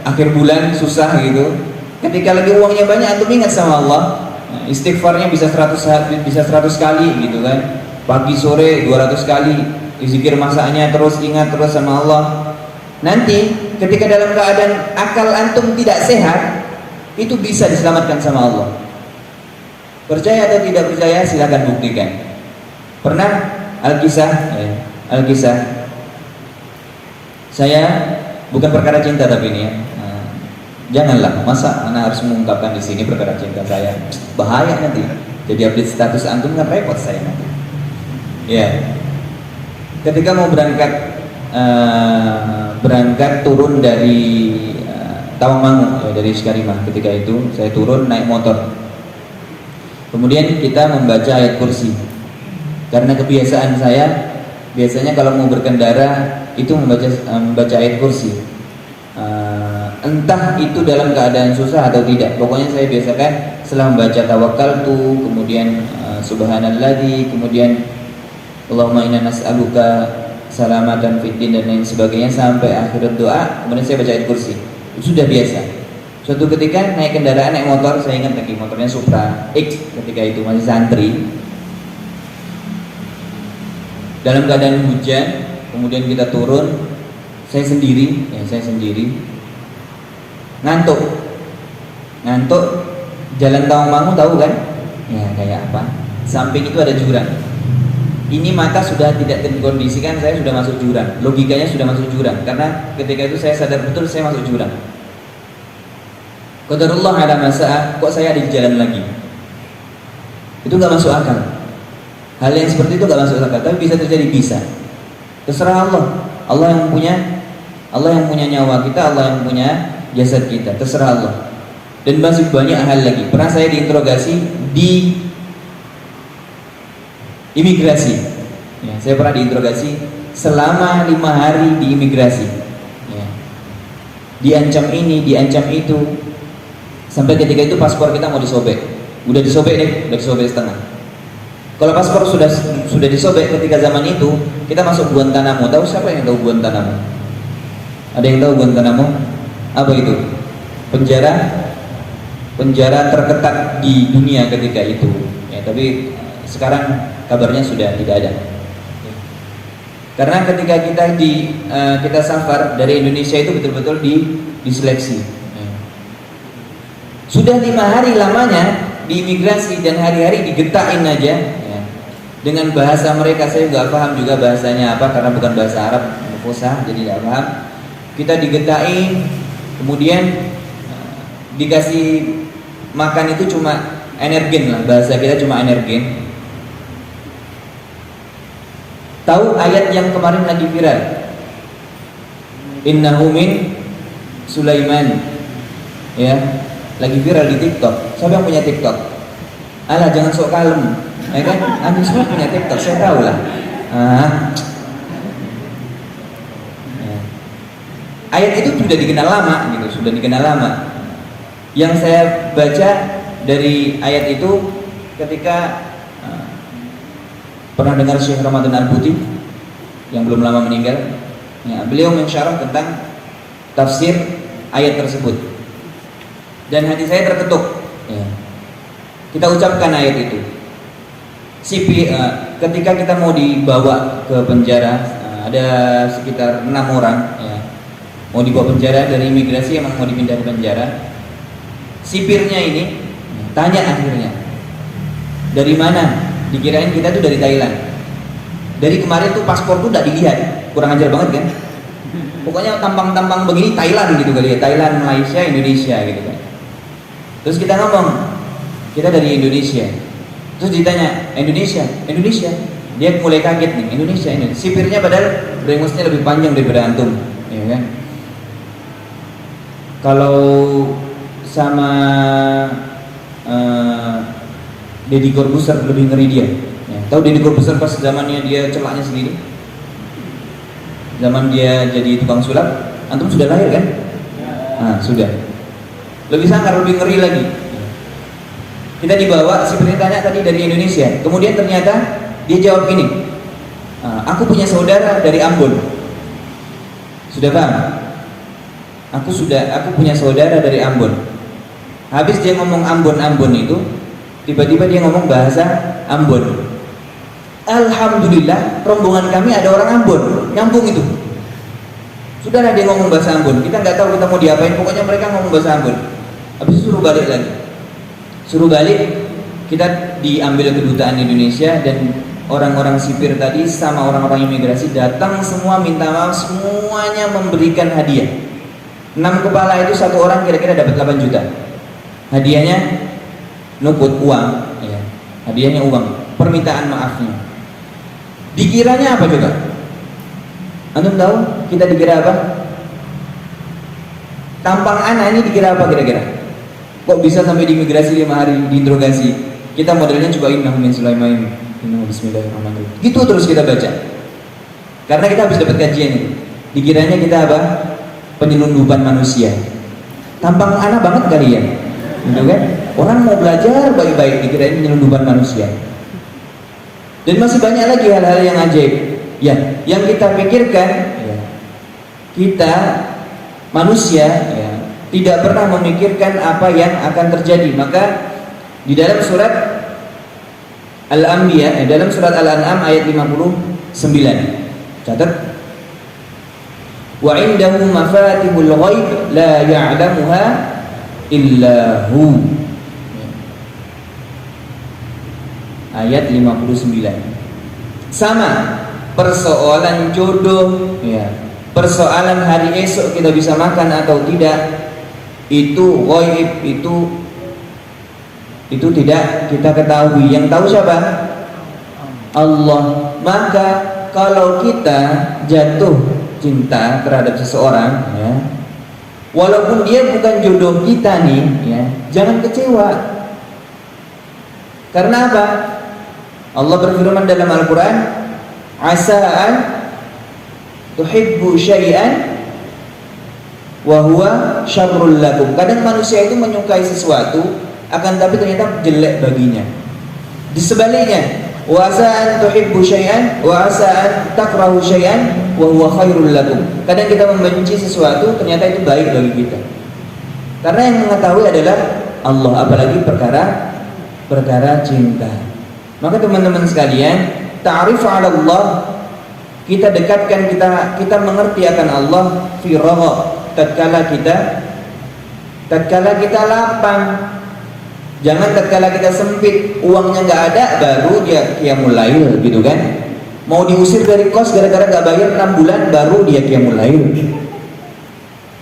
Speaker 2: akhir bulan susah gitu, ketika lagi uangnya banyak antum ingat sama Allah, istighfarnya bisa 100 kali gitu kan, pagi sore 200 kali, zikir masanya terus, ingat terus sama Allah. Nanti ketika dalam keadaan akal antum tidak sehat, itu bisa diselamatkan sama Allah. Percaya atau tidak percaya silakan buktikan. Pernah Alkisah saya, bukan perkara cinta tapi ini ya, janganlah, masa anak harus mengungkapkan di sini perkara cinta saya, bahaya nanti jadi update status antum kan repot saya nanti. Ya, ketika mau berangkat turun dari Tawangmangu ya, dari Syikarimah, ketika itu saya turun naik motor, kemudian kita membaca ayat kursi. Karena kebiasaan saya biasanya kalau mau berkendara itu membaca ayat kursi, entah itu dalam keadaan susah atau tidak, pokoknya saya biasakan setelah membaca tawakkaltu, kemudian subhanalladzi, kemudian Allahumma inna nas'aluka salamatan fid din dan lain sebagainya sampai akhir doa, kemudian saya baca ayat kursi. Itu sudah biasa. Suatu ketika naik kendaraan, naik motor, saya ingat lagi motornya Supra X ketika itu masih santri, dalam keadaan hujan, kemudian kita turun, saya sendiri, ngantuk, jalan Tawangmangu tahu kan? Ya kayak apa? Samping itu ada jurang. Ini mata sudah tidak terkondisikan, saya sudah masuk jurang. Logikanya sudah masuk jurang, karena ketika itu saya sadar betul saya masuk jurang. Qadarullah ala masa'ah, kok saya ada di jalan lagi? Itu nggak masuk akal. Hal yang seperti itu gak masuk akal, tapi bisa terjadi, bisa. Terserah Allah. Allah yang punya nyawa kita, Allah yang punya jasad kita. Terserah Allah. Dan masih banyak hal lagi. Pernah saya diinterogasi di imigrasi. Ya, saya pernah diinterogasi selama 5 hari di imigrasi. Ya. Diancam ini, diancam itu. Sampai ketika itu paspor kita mau disobek. Udah disobek setengah. Kalau paspor sudah disobek ketika zaman itu, kita masuk Guantanamo. Tahu siapa yang tahu Guantanamo? Ada yang tahu Guantanamo? Apa itu? Penjara terketat di dunia ketika itu. Ya, tapi sekarang kabarnya sudah tidak ada. Karena ketika kita safar dari Indonesia itu betul-betul diseleksi. Sudah 5 hari lamanya di imigrasi dan hari-hari digetain aja. Dengan bahasa mereka saya nggak paham juga bahasanya apa, karena bukan bahasa Arab fusha, jadi nggak paham. Kita digetain, kemudian dikasih makan itu cuma energen lah, bahasa kita cuma energen. Tahu ayat yang kemarin lagi viral, innahu min Sulaiman, ya, lagi viral di TikTok. Siapa yang punya TikTok? Alah, jangan sok kalem. Ya kan, antum semua punya TikTok, saya tahu lah. Ya. Ayat itu sudah dikenal lama, gitu, sudah dikenal lama. Yang saya baca dari ayat itu ketika pernah dengar Syekh Ramadan Al-Buti yang belum lama meninggal. Ya, beliau mensyarah tentang tafsir ayat tersebut, dan hati saya terketuk. Ya. Kita ucapkan ayat itu. Ketika kita mau dibawa ke penjara, ada sekitar 6 orang ya, mau dibawa penjara dari imigrasi, emang mau dipindah ke penjara. Sipirnya ini tanya akhirnya, dari mana? Dikirain kita tuh dari Thailand. Dari kemarin tuh paspor tuh udah dilihat, kurang ajar banget kan? Pokoknya tampang-tampang begini Thailand gitu kali ya, Thailand, Malaysia, Indonesia gitu kan. Terus kita ngomong, kita dari Indonesia. Terus ditanya, Indonesia. Dia mulai kaget nih, Indonesia. Sipirnya padahal brengosnya lebih panjang daripada antum, ya kan? Kalau sama Deddy Corbuzier lebih ngeri dia. Ya. Tahu Deddy Corbuzier pas zamannya dia celaknya sendiri? Zaman dia jadi tukang sulap, antum sudah lahir kan? Nah, sudah. Lebih sangar, lebih ngeri lagi. Kita dibawa, seperti tanya tadi dari Indonesia. Kemudian ternyata dia jawab gini, aku punya saudara dari Ambon. Sudah paham? Aku punya saudara dari Ambon. Habis dia ngomong Ambon itu, tiba-tiba dia ngomong bahasa Ambon. Alhamdulillah, rombongan kami ada orang Ambon, nyambung itu. Sudahlah dia ngomong bahasa Ambon, kita nggak tahu kita mau diapain, pokoknya mereka ngomong bahasa Ambon. Habis itu suruh balik lagi. Suruh balik, kita diambil kedutaan Indonesia dan orang-orang sipir tadi sama orang-orang imigrasi datang semua minta maaf, semuanya memberikan hadiah. 6 kepala itu satu orang kira-kira dapat 8 juta. Hadiahnya nukut uang, ya. Hadiahnya uang, permintaan maafnya. Dikiranya apa juga? Antum tahu kita dikira apa? Tampang anak ini dikira apa kira-kira? Kok bisa sampai di imigrasi 5 hari diinterogasi? Kita modelnya coba innahu min Sulaiman, innahu bismillahirrahmanirrahim. Gitu terus kita baca. Karena kita habis dapat kajian itu. Dikiranya kita apa? Penyelundupan manusia. Tampang anak banget kalian. Gitu kan? Orang mau belajar baik-baik dikirain penyelundupan manusia. Dan masih banyak lagi hal-hal yang ajaib. Ya, yang kita pikirkan, ya, kita manusia ya, tidak pernah memikirkan apa yang akan terjadi. Maka di dalam surat Al-Anbiya, dalam surat Al-An'am ayat 59, catat. Wa indahu mafatihul ghaib la ya'lamuha illa hu. Ayat 59. Sama persoalan jodoh, ya, persoalan hari esok kita bisa makan atau tidak, itu ghaib, itu tidak kita ketahui. Yang tahu siapa? Allah. Maka kalau kita jatuh cinta terhadap seseorang, ya, walaupun dia bukan jodoh kita nih, ya, jangan kecewa. Karena apa? Allah berfirman dalam Al-Quran, asa'an tuhibbu syai'an wa huwa syarrul lakum. Kadang manusia itu menyukai sesuatu, akan tapi ternyata jelek baginya. Di sebaliknya, wa asa'an tuhibbu syai'an wa asa'an takrahu syai'an wa huwa khairul lakum. Kadang kita membenci sesuatu, ternyata itu baik bagi kita. Karena yang mengetahui adalah Allah, apalagi perkara cinta. Maka teman-teman sekalian, ta'rif 'ala Allah, kita dekatkan, kita mengerti akan Allah fi ragha, tatkala kita lapang. Jangan tatkala kita sempit, uangnya nggak ada, baru dia qiyamul lail, gitu kan? Mau diusir dari kos gara-gara nggak bayar 6 bulan, baru dia qiyamul lail.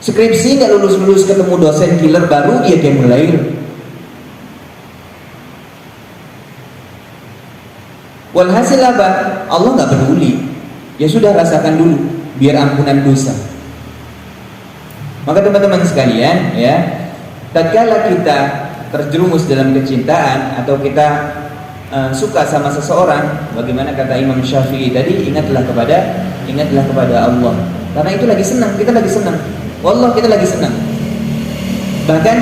Speaker 2: Skripsi nggak lulus ketemu dosen killer, baru dia qiyamul lail. Walhasil apa? Allah nggak peduli. Ya sudah, rasakan dulu, biar ampunan dosa. Maka teman-teman sekalian, ya, tatkala kita terjerumus dalam kecintaan atau kita suka sama seseorang, bagaimana kata Imam Syafi'i tadi, ingatlah kepada Allah. Karena itu lagi senang, kita lagi senang. Wallah, kita lagi senang. Bahkan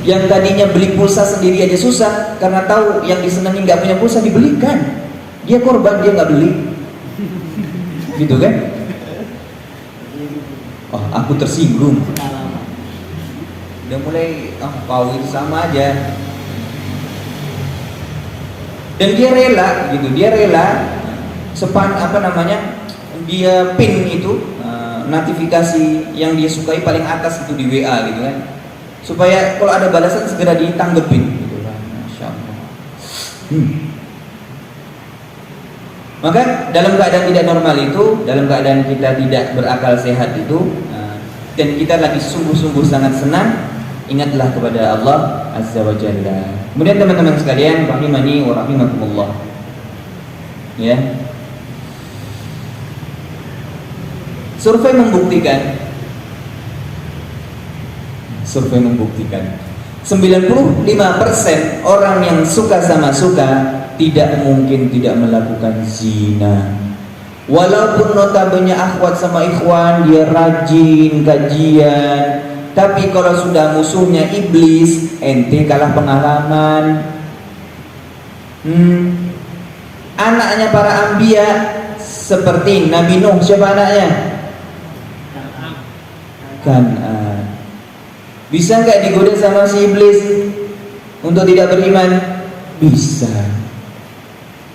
Speaker 2: yang tadinya beli pulsa sendiri aja susah, karena tahu yang disenangi nggak punya pulsa, dibelikan. Dia korban, dia nggak beli, gitu kan? Oh, aku tersinggung. Udah mulai, kau itu sama aja. Dan dia rela, gitu. Dia rela dia pin itu notifikasi yang dia sukai paling atas itu di WA, gitu kan? Supaya kalau ada balasan segera ditanggepin, gitu kan. Masya Allah. Maka dalam keadaan tidak normal itu, dalam keadaan kita tidak berakal sehat itu, dan kita lagi sungguh-sungguh sangat senang, ingatlah kepada Allah Azza wa Jalla. Kemudian teman-teman sekalian, rahimani wa rahimakumullah, ya, survei membuktikan 95% orang yang suka sama suka tidak mungkin tidak melakukan zina. Walaupun notabene akhwat sama ikhwan dia rajin kajian, tapi kalau sudah musuhnya iblis, ente kalah pengalaman. Anaknya para anbiya seperti Nabi Nuh, siapa anaknya? Kan'an. Bisa nggak digoda sama si iblis untuk tidak beriman? Bisa.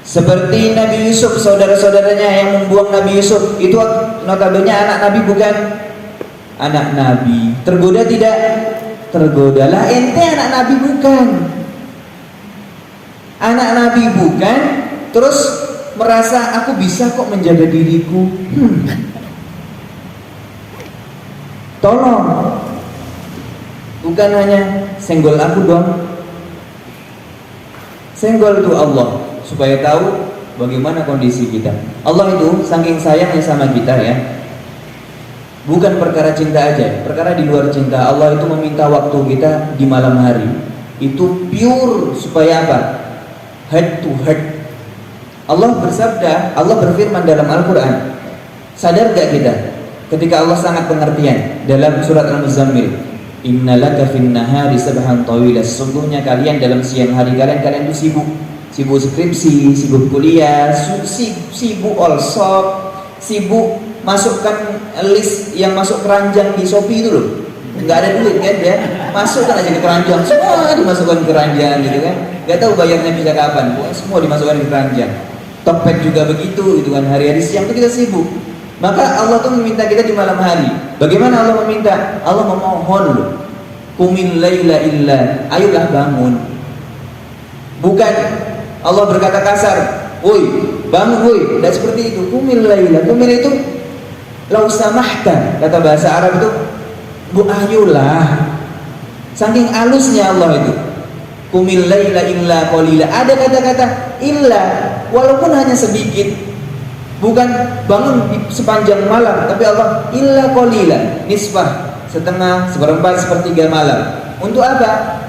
Speaker 2: Seperti Nabi Yusuf, saudara-saudaranya yang membuang Nabi Yusuf, itu notabene anak Nabi bukan? Anak Nabi. Tergoda tidak? Tergoda. Lah ente anak Nabi bukan? Anak Nabi bukan, terus merasa aku bisa kok menjaga diriku. Tolong, bukan hanya senggol aku dong, senggol itu Allah, supaya tahu bagaimana kondisi kita. Allah itu saking sayangnya sama kita ya, bukan perkara cinta aja, perkara di luar cinta. Allah itu meminta waktu kita di malam hari, itu pure supaya apa? Head to head. Allah bersabda, Allah berfirman dalam Al-Quran. Sadar gak kita ketika Allah sangat pengertian dalam surat Al-Muzammil, innalaka fin nahari sabhan tawilas, sungguhnya kalian dalam siang hari kalian itu sibuk skripsi, sibuk kuliah, sibuk all shop, sibuk masukkan list yang masuk keranjang di Shopee itu loh. Nggak ada duit kan ya, masukkan aja ke keranjang, semua dimasukkan ke keranjang gitu kan, nggak tahu bayarnya bisa kapan, semua dimasukkan ke keranjang. Tokped juga begitu, itu kan hari-hari siang itu kita sibuk. Maka Allah tuh meminta kita di malam hari. Bagaimana Allah meminta? Allah memohon loh, qumil laila illa, ayolah bangun. Bukan Allah berkata kasar, woi bangun woi, tidak seperti itu. Qumil laila, qumil itu lau samahta, kata bahasa Arab itu bu ayolah. Saking alusnya Allah itu. Qumil laila illa qalila. Ada kata-kata illa, walaupun hanya sedikit. Bukan bangun sepanjang malam, tapi Allah illa qalila, nisfah, setengah, seperempat, sepertiga malam. Untuk apa?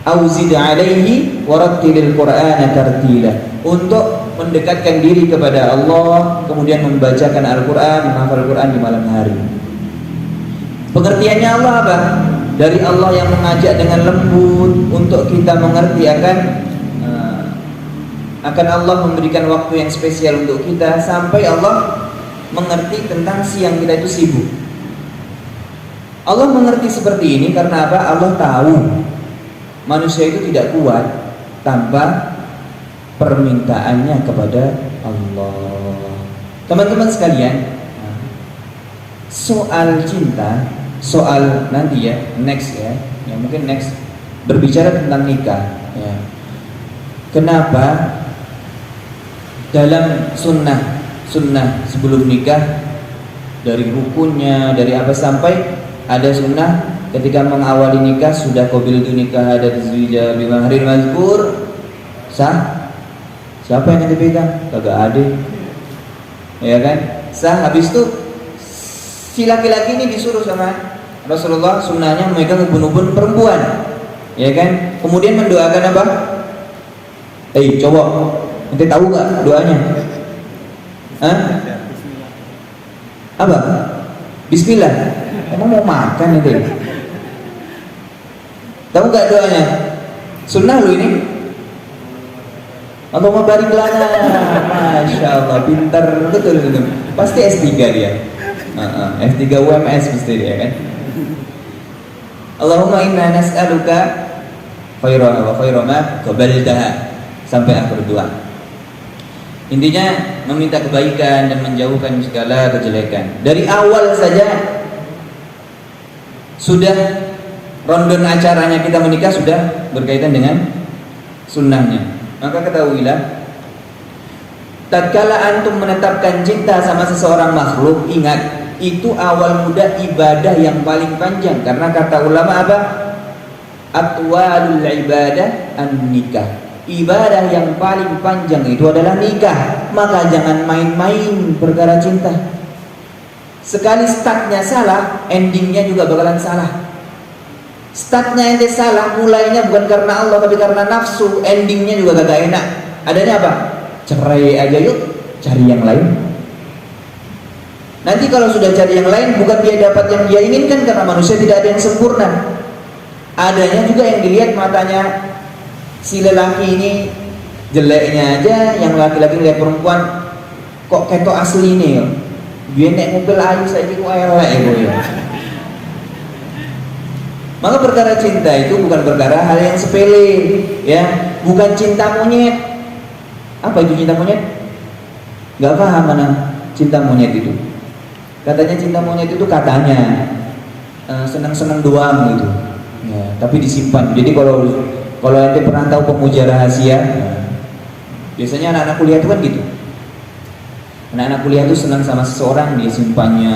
Speaker 2: Auzid alaihi warattilil qur'ana tartila. Untuk mendekatkan diri kepada Allah, kemudian membacakan Al-Qur'an, menghafal Al-Qur'an di malam hari. Pengertiannya Allah apa? Dari Allah yang mengajak dengan lembut untuk kita mengerti akan Allah memberikan waktu yang spesial untuk kita, sampai Allah mengerti tentang siang kita itu sibuk. Allah mengerti seperti ini karena apa? Allah tahu manusia itu tidak kuat tanpa permintaannya kepada Allah. Teman-teman sekalian, soal cinta, soal nanti ya, next ya mungkin next berbicara tentang nikah ya. Kenapa dalam sunnah sebelum nikah, dari rukunnya, dari apa, sampai ada sunnah ketika mengawali nikah sudah qabiltu nikah ada tazwija bi mahrin mazkur, sah? Siapa yang nanti pegang? Kagak ada ya kan? Sah. Habis itu si laki-laki ini disuruh sama Rasulullah, sunnahnya memegang ubun-ubun perempuan ya kan? Kemudian mendoakan apa? Cowok, nanti tahu nggak doanya? Hah? Apa? Bismillah. Emang mau makan itu? Tahu nggak doanya? Sunnah lu ini. Allahumma barik lana. Masya Allah, pintar betul itu. Pasti S3 dia. S3 UMS pasti dia kan. Allahumma inna nas'aluka khaira wa khaira ma qabaltaha, sampai akhir doa. Intinya meminta kebaikan dan menjauhkan segala kejelekan. Dari awal saja sudah rondon acaranya kita menikah sudah berkaitan dengan sunnahnya. Maka ketahuilah, tatkala antum menetapkan cinta sama seseorang makhluk, ingat itu awal muda ibadah yang paling panjang. Karena kata ulama apa? Atwalul ibadah an-nikah. Ibadah yang paling panjang itu adalah nikah. Maka jangan main-main perkara cinta. Sekali startnya salah, endingnya juga bakalan salah. Startnya ente salah, mulainya bukan karena Allah tapi karena nafsu, endingnya juga gak enak. Adanya apa? Cerai aja yuk, cari yang lain. Nanti kalau sudah cari yang lain, bukan dia dapat yang dia inginkan, karena manusia tidak ada yang sempurna. Adanya juga yang dilihat matanya si lelaki ini jeleknya aja, yang laki-laki lihat perempuan kok ketok asli nih yo. Dia nek ngumpul ayu saiki ku elek ya. Maka perkara cinta itu bukan perkara hal yang sepele, ya, bukan cinta monyet. Apa itu cinta monyet? Gak paham mana cinta monyet itu. Katanya cinta monyet itu katanya senang-senang doang gitu, ya, tapi disimpan. Jadi kalau ente pernah tahu pemuja rahasia, biasanya anak-anak kuliah itu kan gitu. Anak-anak kuliah itu senang sama seseorang, dia simpannya,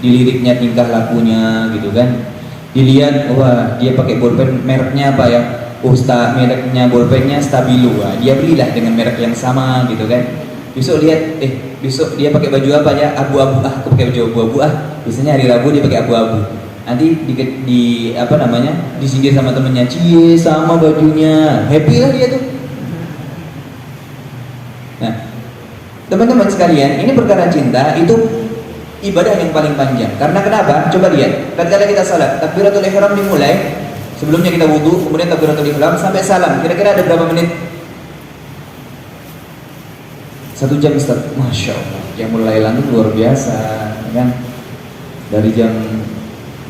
Speaker 2: diliriknya tingkah lakunya gitu kan. Dilihat, wah dia pakai bolpen mereknya apa ya? Mereknya bolpennya Stabilo. Wah, dia belilah dengan merek yang sama gitu kan. Besok lihat, besok dia pakai baju apa ya? Abu-abu. Ah, aku pakai baju abu-abu. Ah, biasanya hari Rabu dia pakai abu-abu. Nanti di apa namanya? Disinggir sama temennya, cie sama bajunya. Happy lah dia tuh. Nah, teman-teman sekalian, ini perkara cinta itu ibadah yang paling panjang. Karena kenapa? Coba lihat. Ketika kita salat, takbiratul ihram dimulai, sebelumnya kita wudu, kemudian takbiratul ihram sampai salam. Kira-kira ada berapa menit? 1 jam Ustaz. Masya Allah, yang mulai lanjut luar biasa kan? Dari jam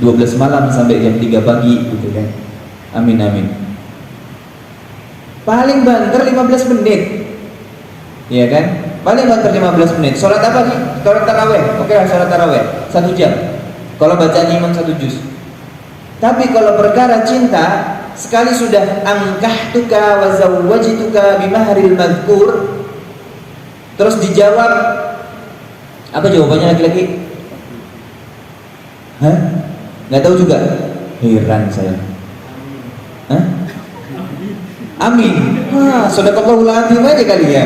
Speaker 2: 12 malam sampai jam 3 pagi gitu kan. Amin amin. Paling banter 15 menit, iya kan? Paling banter 15 menit. Sholat apa nih? Sholat taraweh. Oke lah, sholat taraweh 1 jam. Kalau bacaan imam 1 juz. Tapi kalau perkara cinta, sekali sudah angkahtuka wa zawwajtuka bimahril madhkur, terus dijawab, apa jawabannya laki-laki? Hah? Nggak tahu juga? Heran saya. Hah? Amin. Wah, sadaqallahul azim aja kali ya.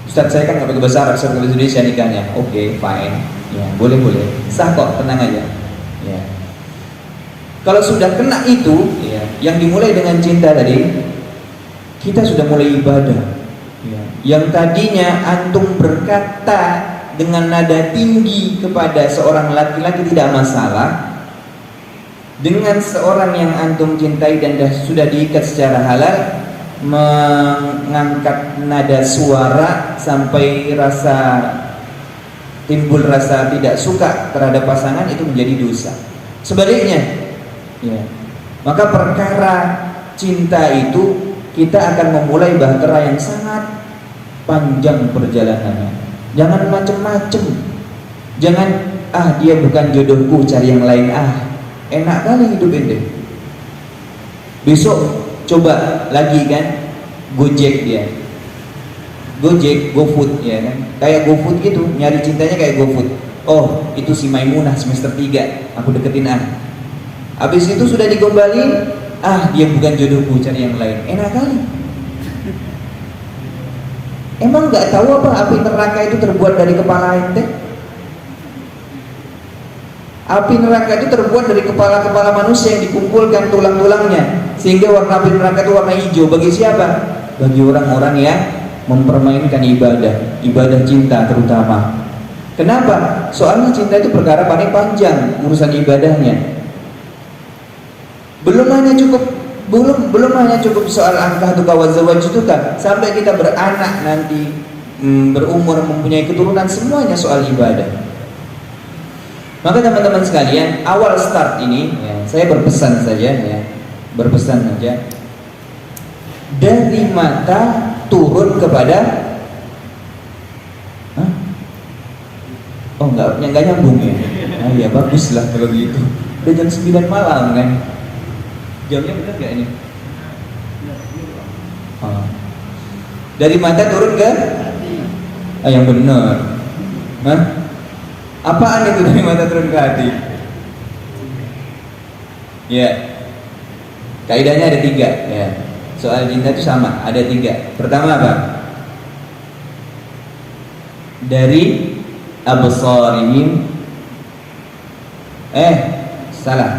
Speaker 2: Ustaz, saya kan nggak pakai bahasa Arab, saya pakai bahasa Indonesia nikahnya. Oke, fine. Ya, boleh. Sah kok, tenang aja. Ya. Kalau sudah kena itu, ya, yang dimulai dengan cinta tadi, kita sudah mulai ibadah. Ya. Yang tadinya antum berkata dengan nada tinggi kepada seorang laki-laki tidak masalah, dengan seorang yang antum cintai dan sudah diikat secara halal, mengangkat nada suara sampai timbul rasa tidak suka terhadap pasangan, itu menjadi dosa. Sebaliknya, ya, maka perkara cinta itu kita akan memulai bahtera yang sangat panjang perjalanannya. Jangan macem-macem. Jangan, dia bukan jodohku, cari yang lain. Enak kali hidup ini. Besok coba lagi kan, Gojek dia. Gojek, GoFood ya kan. Kayak GoFood gitu, nyari cintanya kayak GoFood. Oh, itu si Maimunah semester 3, aku deketin Habis itu sudah digombalin, dia bukan jodohku, cari yang lain. Enak kali. Emang nggak tahu apa api neraka itu terbuat dari kepala ente? Api neraka itu terbuat dari kepala-kepala manusia yang dikumpulkan tulang-tulangnya, sehingga warna api neraka itu warna hijau. Bagi siapa? Bagi orang-orang yang mempermainkan ibadah cinta terutama. Kenapa? Soalnya cinta itu perkara paling panjang urusan ibadahnya. Belum hanya cukup soal angkah tuka wa zawajtuka, sampai kita beranak nanti, berumur, mempunyai keturunan, semuanya soal ibadah. Maka teman-teman sekalian, awal start ini ya, saya berpesan saja dari mata turun kepada nggak nyambung ya. Ya bagus lah kalau begitu. Udah jam 9 malam kan. Jamnya benar gak ini? Dari mata turun ke? Yang benar. Apaan itu dari mata turun ke hati? Ya, kaidahnya ada 3 ya. Soal cinta itu sama, ada 3. Pertama apa? Dari absarihim,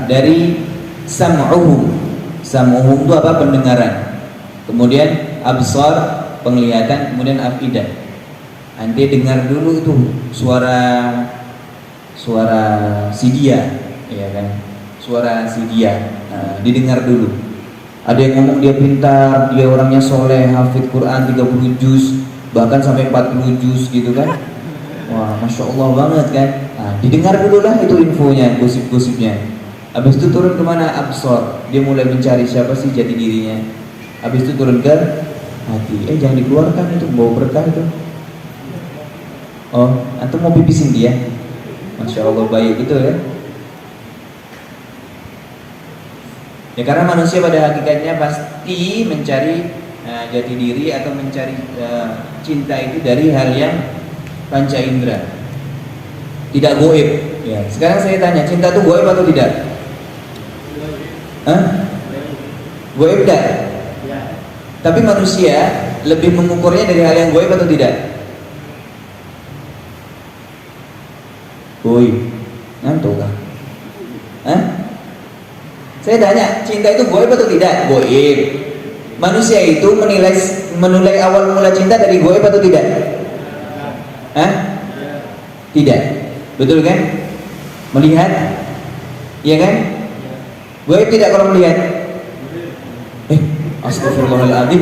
Speaker 2: dari sam'uhum. Sam'uhum itu apa? Pendengaran. Kemudian absar penglihatan, kemudian afidah. Anda dengar dulu itu suara si dia, ya kan? Suara si dia, didengar dulu. Ada yang ngomong dia pintar, dia orangnya soleh, hafid Quran 30 juz, bahkan sampai 40 juz gitu kan. Wah, Masya Allah banget kan. Didengar dulu lah itu infonya, gosip-gosipnya. Habis itu turun kemana? Absor. Dia mulai mencari siapa sih jati dirinya. Habis itu turun ke hati. Jangan dikeluarkan, itu bawa berkah itu. Oh, atau mau pipisin dia? Masya Allah baik gitu ya. Ya karena manusia pada hakikatnya pasti mencari jati diri atau mencari cinta itu dari hal yang panca indera, tidak goib. Ya. Sekarang saya tanya, cinta itu goib atau tidak? Goib tidak? Tapi manusia lebih mengukurnya dari hal yang goib atau tidak? Goib. Ngantuk kah? Saya tanya, cinta itu goib atau tidak? Goib. Manusia itu menilai awal mula cinta dari goib atau tidak? Tidak. Betul kan? Melihat? Iya kan? Goib tidak kalau melihat? Astagfirullahaladzim,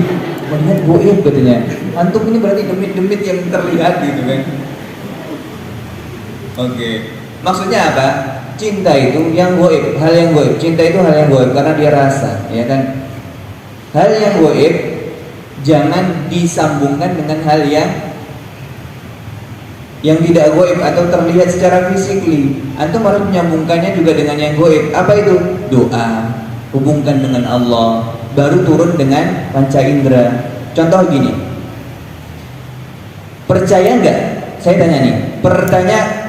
Speaker 2: melihat goib katanya. Antum ini berarti demit-demit yang terlihat gitu kan? Oke. Maksudnya apa? Cinta itu yang goib, hal yang goib. Cinta itu hal yang goib karena dia rasa, ya kan? Hal yang goib jangan disambungkan dengan hal yang tidak goib atau terlihat secara fisikly. Antum harus menyambungkannya juga dengan yang goib. Apa itu? Doa, hubungkan dengan Allah, baru turun dengan panca indera. Contoh gini, percaya nggak? Saya tanya nih,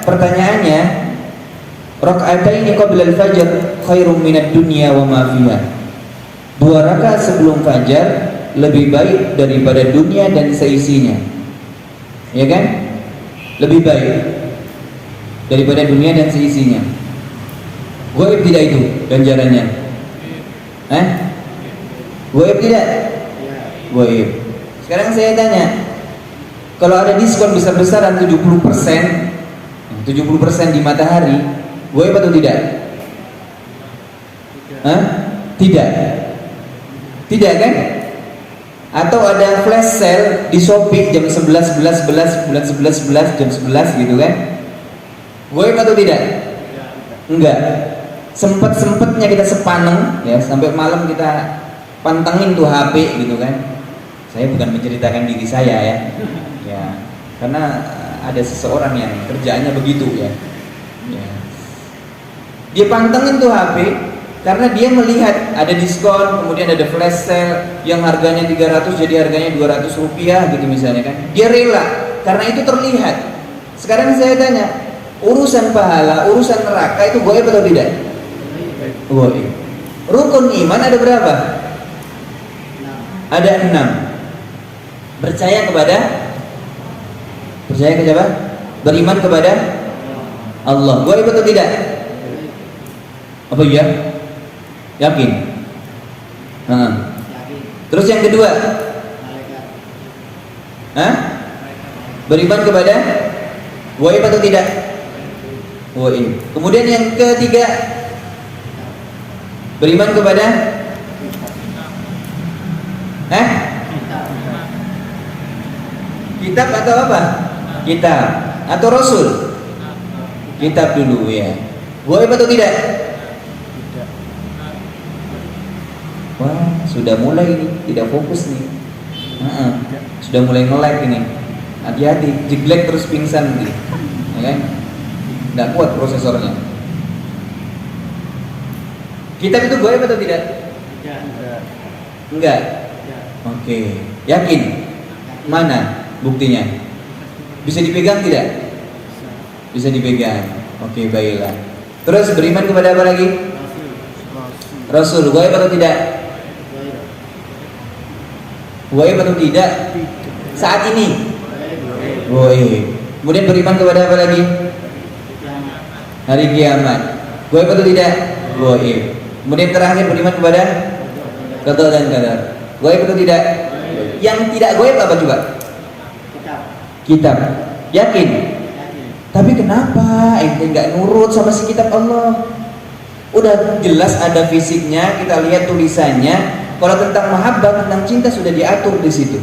Speaker 2: pertanyaannya, rakaataini qabla al-fajr khairum minad dunya wa ma fiha. 2 rakaat sebelum fajar lebih baik daripada dunia dan seisinya. Ya kan? Lebih baik daripada dunia dan seisinya. Goib tidak itu ganjarannya? Goib tidak? Goib. Sekarang saya tanya, kalau ada diskon besar-besaran 70% di matahari, goib atau tidak? Tidak. Tidak kan? Atau ada flash sale di Shopee jam 11 bulan 11 jam 11 gitu kan? Goib atau tidak? Enggak. Sempet-sempetnya kita sepaneng ya, sampai malam kita pantengin tuh HP gitu kan. Saya bukan menceritakan diri saya ya. Ya, karena ada seseorang yang kerjaannya begitu ya. Dia pantengin tuh HP karena dia melihat ada diskon, kemudian ada flash sale yang harganya 300 jadi harganya 200 rupiah gitu misalnya kan. Dia rela karena itu terlihat. Sekarang saya tanya, urusan pahala, urusan neraka itu goib atau tidak? Goib. Rukun iman ada berapa? Ada 6. Percaya kepada siapa? Beriman kepada Allah. Goib atau tidak? Apa iya? Yakin? Terus yang kedua? Beriman kepada goib atau tidak? Goib. Kemudian yang ketiga, beriman kepada kitab atau apa? Kitab atau Rasul? Kitab dulu ya. Goib atau tidak? Wah, sudah mulai ini, tidak fokus nih. Sudah mulai nge-lag ini. Hati-hati, jeglek terus pingsan nih. Ya kan? Tidak kuat prosesornya. Kitab itu goib atau tidak? Enggak. Oke. Yakin? Mana buktinya? Bisa dipegang tidak? Bisa dipegang. Oke, baiklah. Terus beriman kepada apa lagi? Rasul. Goib atau tidak? Goib atau tidak? Saat ini? Goib. Kemudian beriman kepada apa lagi? Hari kiamat. Goib atau tidak? Goib. Kemudian terakhir beriman kepada qada dan qadar. Goib atau tidak? Yang tidak goib apa juga?
Speaker 3: Kitab.
Speaker 2: Kitab. Yakin?
Speaker 3: Yakin.
Speaker 2: Tapi kenapa ente nggak nurut sama si kitab Allah? Udah jelas ada fisiknya, kita lihat tulisannya. Kalau tentang mahabbah, tentang cinta sudah diatur di situ.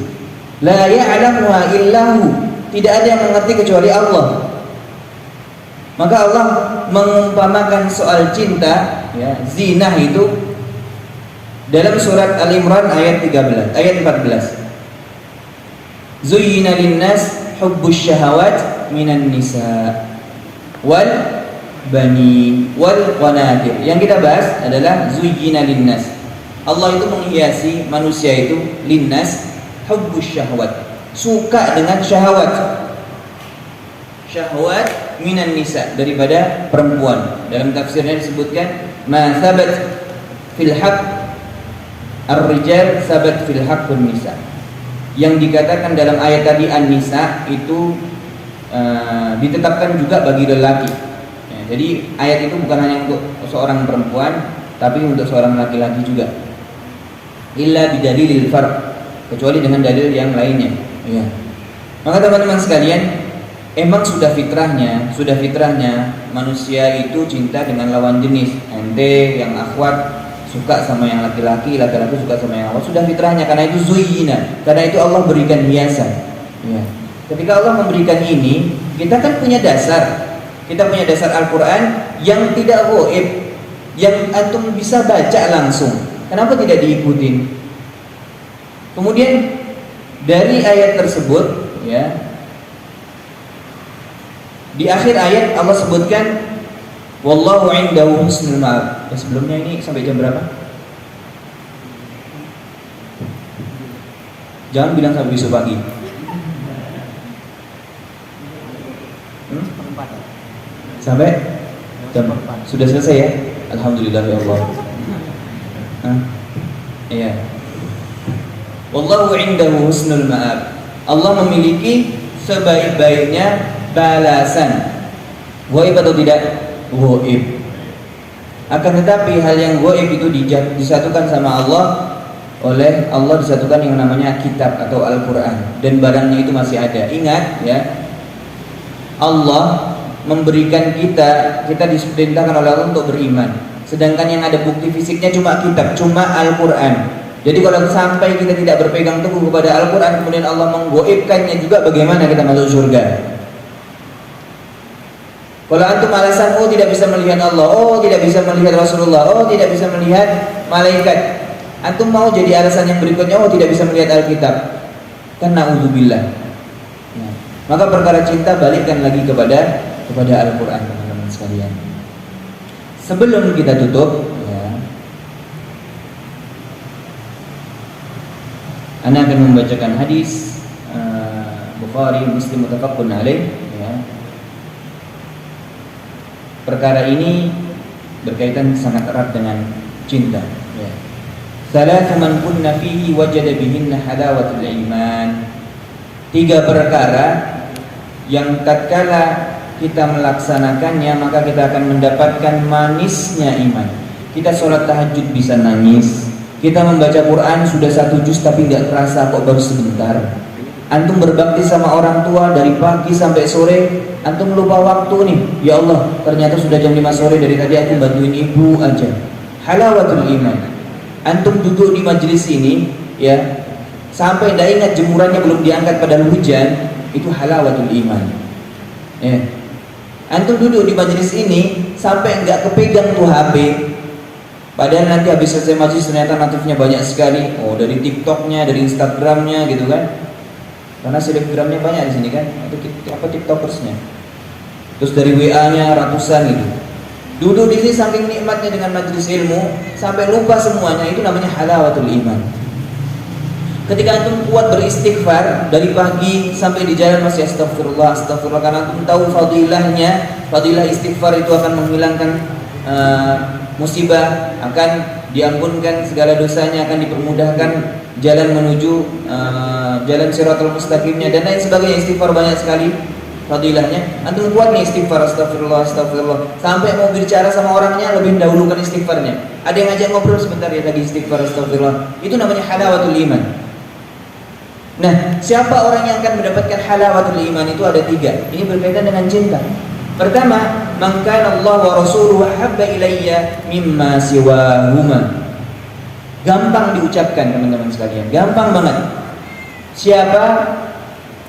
Speaker 2: La ya'lamuha illahu. Tidak ada yang mengerti kecuali Allah. Maka Allah mengumpamakan soal cinta, ya, zinah itu dalam surat Al-Imran ayat 14. Zuyyina linnas hubbus syahawat minan nisa wal bani wal qanatir. Yang kita bahas adalah zuyyina linnas. Allah itu menghiasi manusia itu linnas hubbus syahawat. Suka dengan syahwat. Syahwat minan nisa, daripada perempuan. Dalam tafsirnya disebutkan ma thabat fil haqq ar-rijal thabat fil haqqun nisa. Yang dikatakan dalam ayat tadi an-nisa itu ditetapkan juga bagi lelaki. Ya, jadi ayat itu bukan hanya untuk seorang perempuan, tapi untuk seorang laki-laki juga. Illa bidalilil farq, kecuali dengan dalil yang lainnya. Ya. Maka teman-teman sekalian, emang sudah fitrahnya manusia itu cinta dengan lawan jenis. Ente yang akhwat suka sama yang laki-laki, laki-laki suka sama yang akhwat, sudah fitrahnya, karena itu zuyyina, karena itu Allah berikan hiasan. Ya. Ketika Allah memberikan ini, kita kan punya dasar. Kita punya dasar Al-Qur'an yang tidak gaib, yang antum bisa baca langsung. Kenapa tidak diikutin? Kemudian dari ayat tersebut, ya, di akhir ayat Allah sebutkan wallahu indahu husnul ma'ab. Ya, sebelumnya ini sampai jam berapa? Jangan bilang sampai besok pagi. Sampai jam sudah selesai ya? Alhamdulillah ya Allah. Iya. Wallahu indahu husnul ma'ab. Allah memiliki sebaik-baiknya balasan. Gaib atau tidak? Gaib. Akan tetapi hal yang gaib itu disatukan sama Allah, oleh Allah disatukan yang namanya kitab atau Al-Quran, dan barangnya itu masih ada. Ingat ya, Allah memberikan kita diperintahkan oleh Allah untuk beriman. Sedangkan yang ada bukti fisiknya cuma kitab, cuma Al-Quran. Jadi kalau sampai kita tidak berpegang teguh kepada Al-Quran, kemudian Allah menggoibkannya juga, bagaimana kita masuk surga? Kalau antum alasan, oh tidak bisa melihat Allah, oh tidak bisa melihat Rasulullah, oh tidak bisa melihat malaikat, antum mau jadi alasan yang berikutnya, oh tidak bisa melihat Alkitab, kan na'udzubillah. Nah, maka perkara cinta balikkan lagi kepada Al-Quran, teman-teman sekalian. Sebelum kita tutup, ya, Ana akan membacakan hadis Bukhari Muslim muttafaqun alaih, ya. Perkara ini berkaitan sangat erat dengan cinta, ya. Salatu man kunna fihi wajada bihinna halawatul iman. 3 perkara yang tatkala kita melaksanakannya maka kita akan mendapatkan manisnya iman. Kita sholat tahajud bisa nangis, kita membaca Quran sudah 1 juz tapi nggak terasa kok baru sebentar. Antum berbakti sama orang tua dari pagi sampai sore, antum lupa waktu nih. Ya Allah, ternyata sudah jam 5 sore, dari tadi aku bantuin ibu aja. Halawatul iman. Antum duduk di majelis ini, ya, sampai tidak ingat jemurannya belum diangkat pada hujan, itu halawatul iman. Ya. Antum duduk di majelis ini sampai nggak kepegang tuh HP. Padahal nanti habis selesai majelis ternyata notifnya banyak sekali. Oh, dari TikToknya, dari Instagramnya gitu kan. Karena selebgramnya banyak di sini kan. Itu apa TikTokersnya. Terus dari WA-nya ratusan gitu. Duduk di sini saking nikmatnya dengan majelis ilmu sampai lupa semuanya, itu namanya halawatul iman. Ketika antum kuat beristighfar dari pagi sampai di jalan masih astagfirullah, astagfirullah, karena antum tahu fadilah istighfar itu akan menghilangkan musibah, akan diampunkan segala dosanya, akan dipermudahkan jalan menuju jalan siratal mustaqimnya dan lain sebagainya. Istighfar banyak sekali fadilahnya. Antum kuat nih istighfar, astagfirullah, astagfirullah, sampai mau bicara sama orangnya lebih dahulukan istighfarnya. Ada yang ngajak ngobrol sebentar ya, lagi istighfar, astagfirullah, itu namanya halawatul iman. Nah, siapa orang yang akan mendapatkan halawatul iman itu ada 3. Ini berkaitan dengan cinta. Pertama, man kana Allah wa rasuluhu habba ilayya mimma siwahuma. Gampang diucapkan teman-teman sekalian, gampang banget. Siapa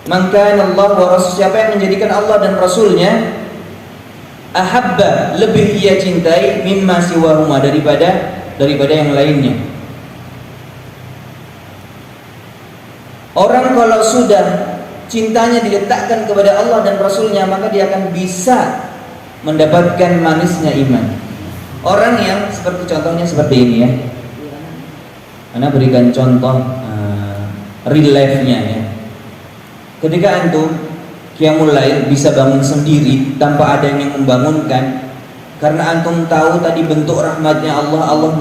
Speaker 2: man kana Allah wa rasul, siapa yang menjadikan Allah dan Rasulnya ahabba, lebih ia cintai mimma siwahuma, daripada yang lainnya. Orang kalau sudah cintanya diletakkan kepada Allah dan Rasulnya, maka dia akan bisa mendapatkan manisnya iman. Orang yang seperti contohnya seperti ini ya. Ana berikan contoh real life-nya ya. Ketika antum qiyamul lail bisa bangun sendiri tanpa ada yang membangunkan, karena antum tahu tadi bentuk rahmatnya Allah. Allah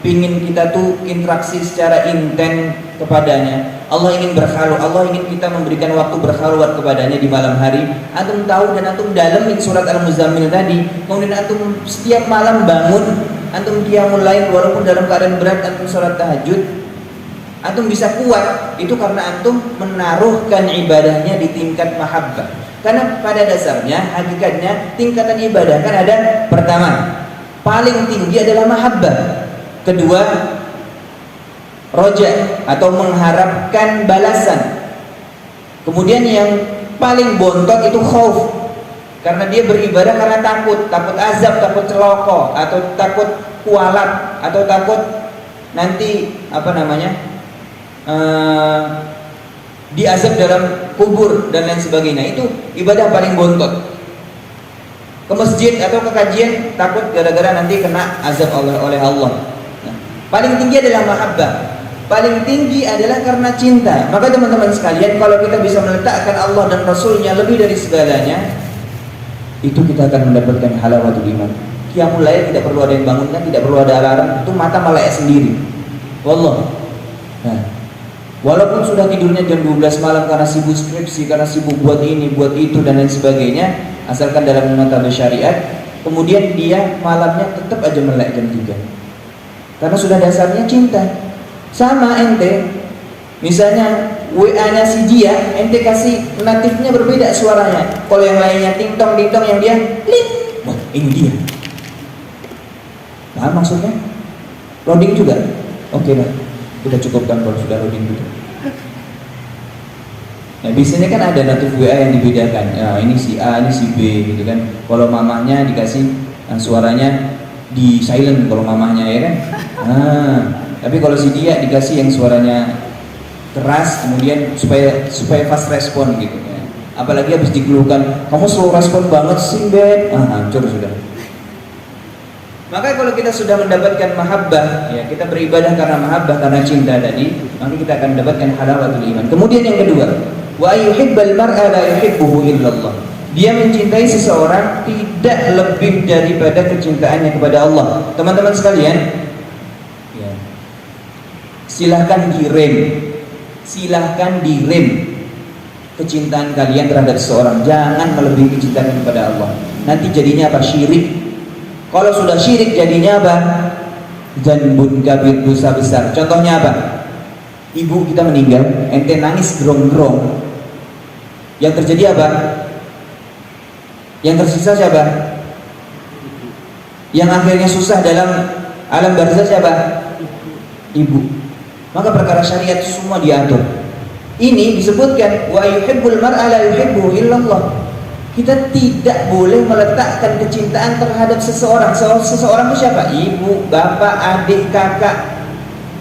Speaker 2: pingin kita tuh interaksi secara intens kepadanya. Allah ingin berkhalwat, Allah ingin kita memberikan waktu berkhalwat kepadanya di malam hari. Antum tahu dan antum dalamin surat Al-Muzammil tadi. Kemudian antum setiap malam bangun, antum qiyamul lail walaupun dalam keadaan berat, antum salat tahajud, antum bisa kuat. Itu karena antum menaruhkan ibadahnya di tingkat mahabbah. Karena pada dasarnya, hakikatnya tingkatan ibadah kan ada, pertama, paling tinggi adalah mahabbah. Kedua, roja atau mengharapkan balasan. Kemudian yang paling bontot itu khauf, karena dia beribadah karena takut azab, takut celoko, atau takut kualat, atau takut nanti diazab dalam kubur dan lain sebagainya. Itu ibadah paling bontot. Ke masjid atau ke kajian takut gara-gara nanti kena azab oleh Allah. Nah, paling tinggi adalah mahabbah. Paling tinggi adalah karena cinta. Maka teman-teman sekalian, kalau kita bisa meletakkan Allah dan Rasulnya lebih dari segalanya, itu kita akan mendapatkan halawatul iman. Qiyamul lail tidak perlu ada yang bangunkan, tidak perlu ada alarm, itu mata melek sendiri. Wallah. Nah, walaupun sudah tidurnya jam 12 malam karena sibuk skripsi, karena sibuk buat ini, buat itu dan lain sebagainya, asalkan dalam menata syariat, kemudian dia malamnya tetap aja melek jam 3. Karena sudah dasarnya cinta. Sama ente, misalnya WA-nya si dia, ente kasih natifnya berbeda suaranya. Kalau yang lainnya ting-tong, yang dia klik, wah ini dia. Paham maksudnya? Loading juga? Oke lah, udah cukup kan kalau sudah loading gitu. Nah biasanya kan ada natif WA yang dibedakan. Nah, ini si A, ini si B gitu kan. Kalau mamahnya dikasih suaranya di silent kalau mamahnya ya kan. Nah, tapi kalau si dia dikasih yang suaranya keras, kemudian supaya fast respon gitu ya. Apalagi habis dikeluhkan, kamu slow respon banget sih Ben, hancur sudah. Maka kalau kita sudah mendapatkan mahabbah, ya kita beribadah karena mahabbah, karena cinta tadi, maka kita akan mendapatkan halawatul iman. Kemudian yang kedua, wa yuhibbal mar'a la yuhibbuhu illallah. Dia mencintai seseorang tidak lebih daripada kecintaannya kepada Allah. Teman-teman sekalian, silahkan direm kecintaan kalian terhadap seseorang. Jangan melebihi kecintaan kepada Allah. Nanti jadinya apa? Syirik. Kalau sudah syirik jadinya apa? Dzanbun kabir, dosa besar. Contohnya apa? Ibu kita meninggal, ente nangis gerong-gerong. Yang terjadi apa? Yang tersisa siapa? Yang akhirnya susah dalam alam barzah siapa? Ibu. Maka perkara syariat semua diatur. Ini disebutkan wa yuhibbul mar'a la yuhibbu illallah. Kita tidak boleh meletakkan kecintaan terhadap seseorang. Seseorang itu siapa? Ibu, bapak, adik, kakak.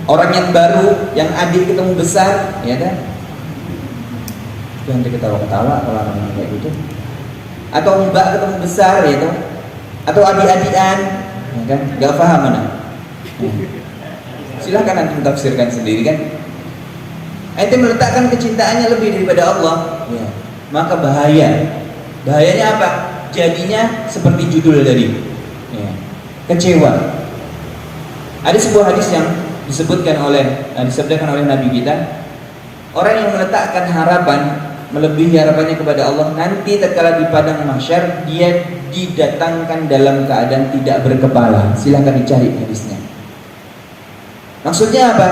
Speaker 2: Orang yang baru, yang adik ketemu besar, ya kan? Jangan ketawa-ketawa kalau orang kayak gitu. Atau mbak ketemu besar, ya kan? Atau adik-adikan, ya kan? Gak paham mana? Silahkan antum tafsirkan sendiri kan. Ente meletakkan kecintaannya lebih daripada Allah, ya, maka bahaya. Bahayanya apa? Jadinya seperti judul tadi, ya, kecewa. Ada sebuah hadis yang disebutkan disabdakan oleh Nabi kita, orang yang meletakkan harapan melebihi harapannya kepada Allah, nanti tatkala di padang mahsyar dia didatangkan dalam keadaan tidak berkepala. Silahkan dicari hadisnya. Maksudnya apa?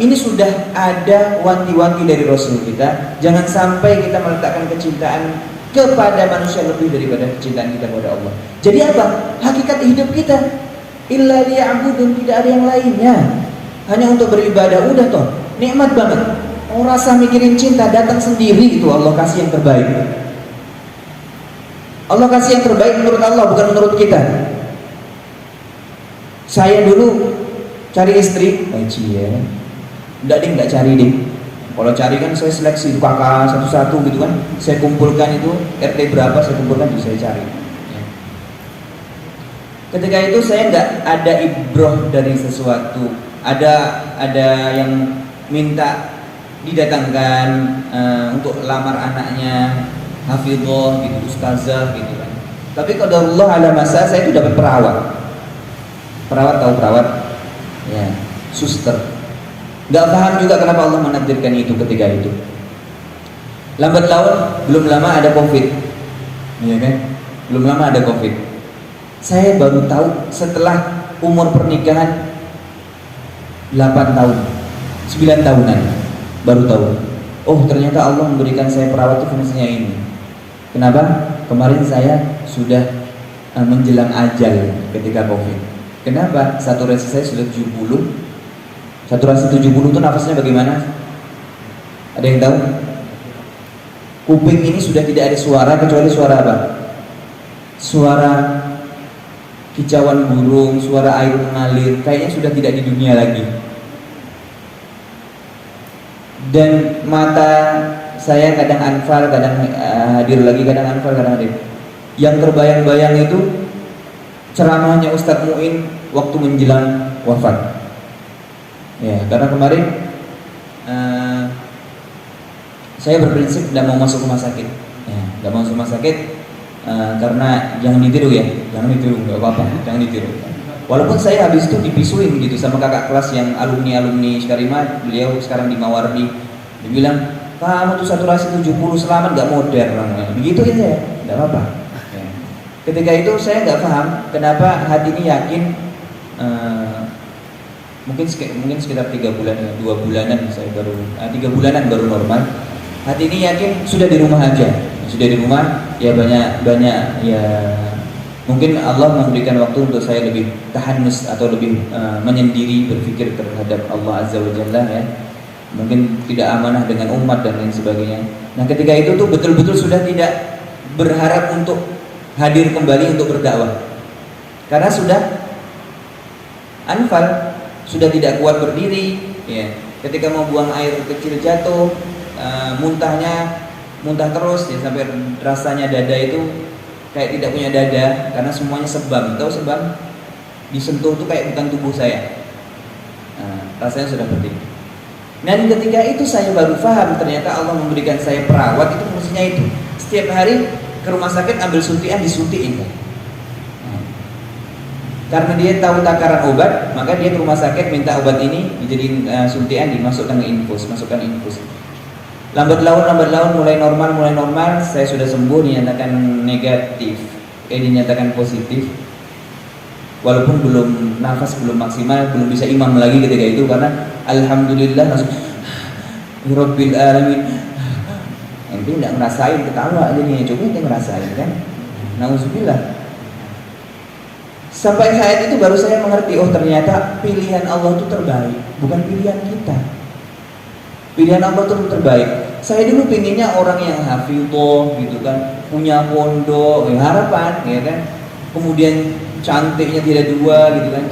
Speaker 2: ini sudah ada wanti-wanti dari Rasul kita. Jangan sampai kita meletakkan kecintaan kepada manusia lebih daripada kecintaan kita kepada Allah. Jadi apa? Hakikat hidup kita illa liya'budun, tidak ada yang lainnya. Hanya untuk beribadah, udah toh. Nikmat banget. Oh, rasa mikirin cinta datang sendiri, itu Allah kasih yang terbaik. Allah kasih yang terbaik menurut Allah, bukan menurut kita. Saya dulu cari istri, ya. Enggak cari deh. Kalau cari kan saya seleksi kakak satu-satu gitu kan. Saya kumpulkan itu RT berapa, saya kumpulkan itu saya cari. Ketika itu saya nggak ada ibroh dari sesuatu. Ada yang minta didatangkan untuk lamar anaknya, hafidhoh gitu, ustazah gitu kan. Tapi kalau Allah ala masa saya itu dapat perawat. Perawat, tahu perawat? Ya, suster. Gak paham juga kenapa Allah menakdirkan itu ketika itu. Lambat laun, belum lama ada COVID, ya kan? Belum lama ada COVID. Saya baru tahu setelah umur pernikahan 8 tahun, 9 tahunan, baru tahu. Oh, ternyata Allah memberikan saya perawat itu fungsinya ini. Kenapa? Kemarin saya sudah menjelang ajal ketika COVID. Kenapa? Saturasi saya sudah 70. Saturasi 70 itu nafasnya bagaimana? Ada yang tahu? Kuping ini sudah tidak ada suara kecuali suara apa? Suara kicauan burung, suara air mengalir. Kayaknya sudah tidak di dunia lagi. Dan mata saya kadang anfal, kadang hadir lagi, kadang anfal, kadang hadir. Yang terbayang-bayang itu ceramahnya Ustadz Mu'in waktu menjelang wafat. Ya, karena kemarin saya berprinsip tidak mau masuk rumah sakit. Ya, tidak mau masuk rumah sakit karena jangan ditiru ya, jangan ditiru, nggak apa-apa, jangan ditiru. Walaupun saya habis itu dipisuin gitu sama kakak kelas yang alumni Sykarima, beliau sekarang di Mawardi. Dia bilang, kamu tuh saturasi 70 selamat nggak modern, begitu ya saya, nggak apa-apa. Ya. Ketika itu saya nggak paham kenapa hati ini yakin. Mungkin sekitar 3 bulan, 2 bulanan saya baru 3 bulanan baru normal. Hati ini yakin sudah di rumah aja, sudah di rumah ya banyak ya. Mungkin Allah memberikan waktu untuk saya lebih tahanus atau lebih menyendiri berpikir terhadap Allah Azza wa Jalla ya. Mungkin tidak amanah dengan umat dan lain sebagainya. Nah ketika itu tuh betul-betul sudah tidak berharap untuk hadir kembali untuk berdakwah, karena sudah anfal. Sudah tidak kuat berdiri, ya. Ketika mau buang air kecil jatuh, muntah terus, ya, sampai rasanya dada itu kayak tidak punya dada karena semuanya sebam. Tahu sebam? Disentuh itu kayak bukan tubuh saya. Rasanya sudah seperti itu. Dan ketika itu saya baru paham ternyata Allah memberikan saya perawat itu fungsinya itu. Setiap hari ke rumah sakit ambil suntian, disuntikin. Karena dia tahu takaran obat, maka dia ke rumah sakit minta obat ini dijadiin suntian, dimasukkan ke infus, masukkan infus. Lambat laun mulai normal, saya sudah sembuh, dinyatakan negatif, dinyatakan positif. Walaupun nafas belum maksimal, belum bisa imam lagi ketika itu karena alhamdulillah langsung Rabbil alamin. Ente tidak ngerasain ketawa aja nih, coba ente ngerasain kan. Nauzubillah. Sampai saat itu baru saya mengerti, oh ternyata pilihan Allah itu terbaik, bukan pilihan kita. Pilihan Allah itu terbaik. Saya dulu pinginnya orang yang hafidhoh gitu kan, punya pondok, ya harapan, ya kan. Kemudian cantiknya tidak dua gitu kan,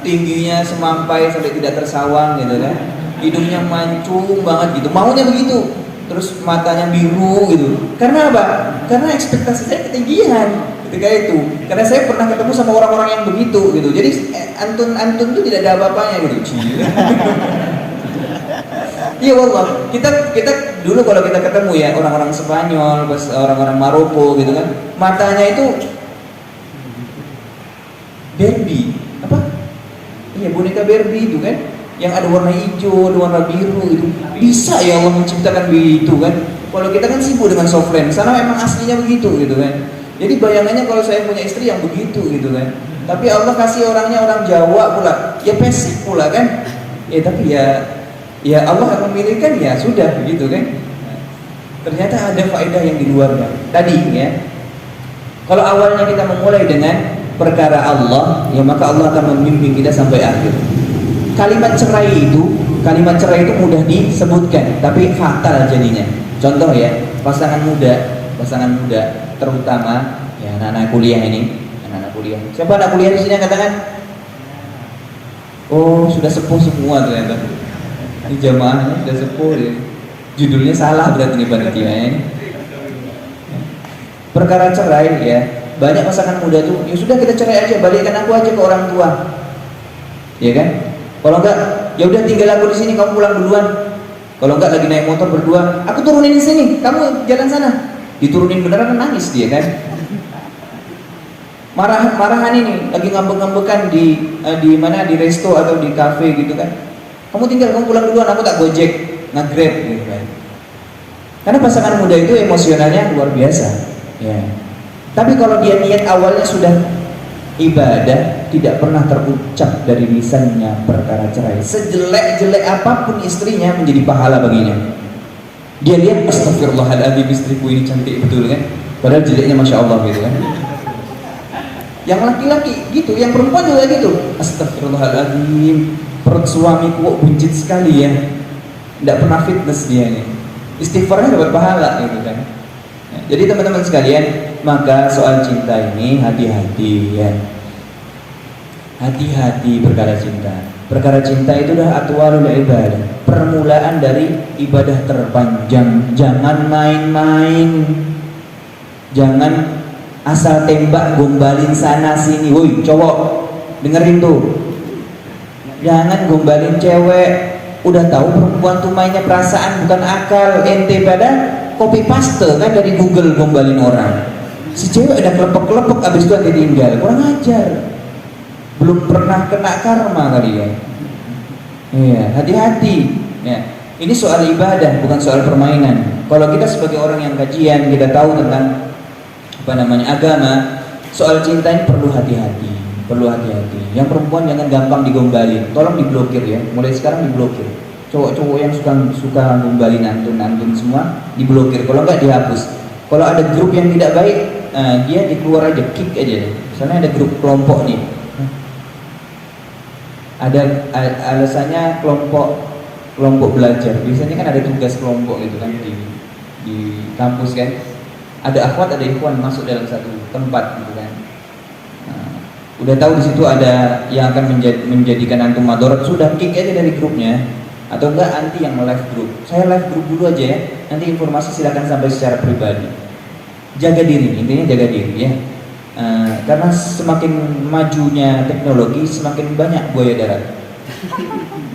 Speaker 2: tingginya semampai sampai tidak tersawang gitu kan. Hidungnya mancung banget gitu, maunya begitu. Terus matanya biru gitu. Karena apa? Karena ekspektasi saya ketinggian ketika itu. Karena saya pernah ketemu sama orang-orang yang begitu gitu. Jadi antun itu tidak ada apa-apanya gitu. Iya wallah. Kita dulu kalau kita ketemu ya orang-orang Spanyol, orang-orang Maroko gitu kan, matanya itu Barbie. Apa? Iya, boneka Barbie itu kan. Yang ada warna hijau, ada warna biru gitu. Bisa ya Allah menciptakan begitu kan. Kalau kita kan sibuk dengan software, sana memang aslinya begitu gitu kan. Jadi bayangannya kalau saya punya istri yang begitu gitu kan. Tapi Allah kasih orangnya orang Jawa pula, ya pesik pula kan. Ya tapi ya Allah yang memilihkan, ya sudah begitu kan. Ternyata ada faedah yang di luarnya. Tadi ya, kalau awalnya kita memulai dengan perkara Allah, ya maka Allah akan membimbing kita sampai akhir. Kalimat cerai itu mudah disebutkan, tapi fatal jadinya. Contoh ya, pasangan muda terutama ya anak-anak kuliah ini, anak-anak kuliah. Siapa anak kuliah di sini yang katakan? Oh, sudah sepuh semua ternyata. Ini jamaahnya sudah sepuh ya. Judulnya salah berarti nih panitia ini. Perkara cerai ya, banyak pasangan muda tuh, ya sudah kita cerai aja, balikkan aku aja ke orang tua. Ya kan? Kalau enggak, ya udah tinggal aku di sini, kamu pulang duluan. Kalau enggak lagi naik motor berdua, aku turunin di sini, kamu jalan sana. Diturunin beneran nangis dia kan? Marahan ini, lagi ngambek-ngambekan di mana, di resto atau di kafe gitu kan. Kamu pulang duluan, aku tak gojek, nge-grab gitu kan. Karena pasangan muda itu emosionalnya luar biasa. Ya. Tapi kalau dia niat awalnya sudah ibadah, tidak pernah terucap dari lisannya perkara cerai. Sejelek-jelek apapun istrinya menjadi pahala baginya. Dia lihat, astagfirullahaladzim, istriku ini cantik betul kan. Padahal jeleknya masya Allah gitu kan. Yang laki-laki gitu, yang perempuan juga gitu. Astagfirullahaladzim, perut suamiku kok buncit sekali ya. Tidak pernah fitness dia ini. Istighfarnya dapat pahala gitu kan. Jadi teman-teman sekalian, maka soal cinta ini hati-hati ya. Hati-hati perkara cinta. Perkara cinta itu adalah atwalul ibadah, permulaan dari ibadah terpanjang. Jangan main-main. Jangan asal tembak gombalin sana sini. Woi, cowok, dengerin tuh. Jangan gombalin cewek. Udah tahu perempuan tuh mainnya perasaan bukan akal. Ente pada copy paste kan dari Google gombalin orang. Si cewek ada kelepek-kelepek abis itu nanti tinggal. Kurang ajar. Belum pernah kena karma kali ya. Iya, hati-hati. Ya. Ini soal ibadah, bukan soal permainan. Kalau kita sebagai orang yang kajian, kita tahu tentang agama, soal cinta ini perlu hati-hati. Perlu hati-hati. Yang perempuan jangan gampang digombalin. Tolong diblokir ya. Mulai sekarang diblokir. Cowok-cowok yang suka gombalin antun semua diblokir. Kalau enggak dihapus. Kalau ada grup yang tidak baik, dia dikeluar aja, kick aja. Misalnya ada grup kelompok nih. Ada alasannya kelompok belajar. Biasanya kan ada tugas kelompok gitu kan di kampus kan. Ada akhwat, ada ikhwan masuk dalam satu tempat gitu kan. Udah tahu di situ ada yang akan menjadikan antum madorot, sudah kick aja dari grupnya. Atau enggak anti yang live group. Saya live group dulu aja ya. Nanti informasi silakan sampai secara pribadi. Jaga diri, intinya jaga diri ya. Karena semakin majunya teknologi, semakin banyak buaya darat.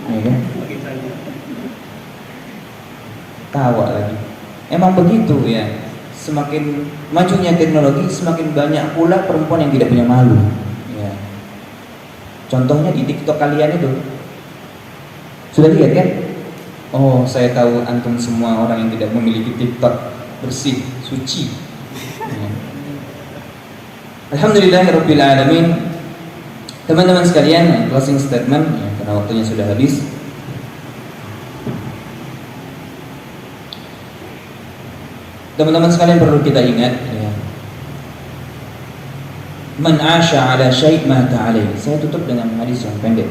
Speaker 2: Ya kan? Tawa lagi. Emang begitu ya. Semakin majunya teknologi, semakin banyak pula perempuan yang tidak punya malu. Ya. Contohnya di TikTok kalian itu. Sudah lihat kan? Oh, saya tahu antum semua orang yang tidak memiliki TikTok bersih, suci. Ya. Alhamdulillahirabbil alamin. Teman-teman sekalian, closing statement ya, karena waktunya sudah habis. Teman-teman sekalian perlu kita ingat ya. Man 'asha 'ala syai' mata 'alaihi. Saya tutup dengan hadis yang pendek.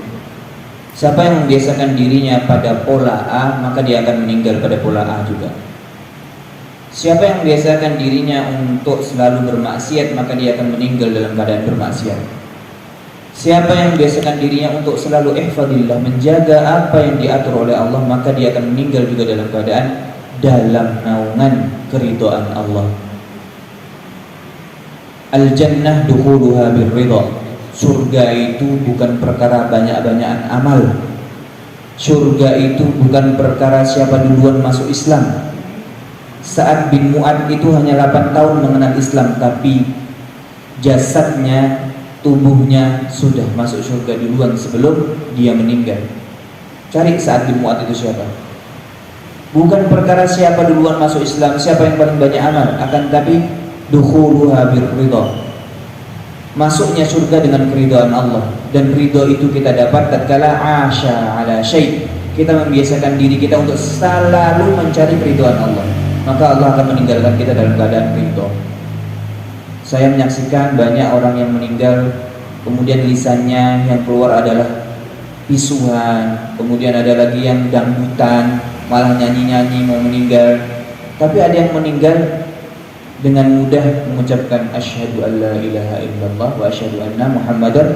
Speaker 2: Siapa yang membiasakan dirinya pada pola A, maka dia akan meninggal pada pola A juga. Siapa yang membiasakan dirinya untuk selalu bermaksiat, maka dia akan meninggal dalam keadaan bermaksiat. Siapa yang membiasakan dirinya untuk selalu ihfadillah, menjaga apa yang diatur oleh Allah, maka dia akan meninggal juga dalam keadaan dalam naungan keridhaan Allah. Al-jannah dukhuluha birridha. Surga itu bukan perkara banyak-banyakan amal. Surga itu bukan perkara siapa duluan masuk Islam. Sa'ad bin Mu'ad itu hanya 8 tahun mengenal Islam, tapi jasadnya, tubuhnya sudah masuk surga duluan sebelum dia meninggal. Cari Sa'ad bin Mu'ad itu siapa. Bukan perkara siapa duluan masuk Islam, siapa yang paling banyak amal, akan tapi dukhuluha birridha. masuknya surga dengan keridhaan Allah, dan ridho itu kita dapat tatkala asya ala syai', kita membiasakan diri kita untuk selalu mencari keridhaan Allah, maka Allah akan meninggalkan kita dalam keadaan ridho. Saya menyaksikan banyak orang yang meninggal, kemudian lisannya yang keluar adalah pisuhan, kemudian ada lagi yang dangdutan, malah nyanyi-nyanyi mau meninggal. Tapi ada yang meninggal dengan mudah mengucapkan asyhadu an la ilaha illallah wa asyhadu anna muhammadar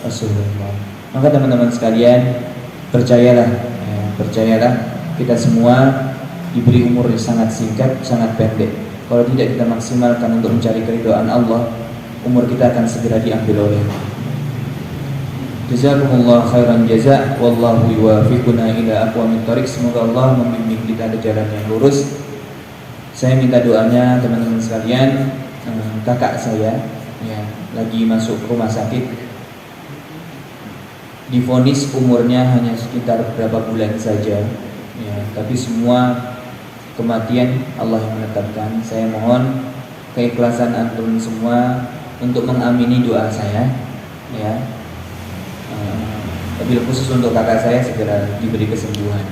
Speaker 2: rasulullah. Maka teman-teman sekalian, percayalah kita semua diberi umur yang sangat singkat, sangat pendek. Kalau tidak kita maksimalkan untuk mencari keridhaan Allah, umur kita akan segera diambil oleh Allah. Jazakumullah khairan jaza, wallahu yuwafiquna ila aqwamit thoriq. Semoga Allah membimbing kita ke jalan yang lurus. Saya minta doanya teman-teman sekalian. Kakak saya ya, lagi masuk rumah sakit, divonis umurnya hanya sekitar beberapa bulan saja ya, tapi semua kematian Allah yang menetapkan. Saya mohon keikhlasan antum semua untuk mengamini doa saya ya. Wabil khusus untuk kakak saya segera diberi kesembuhan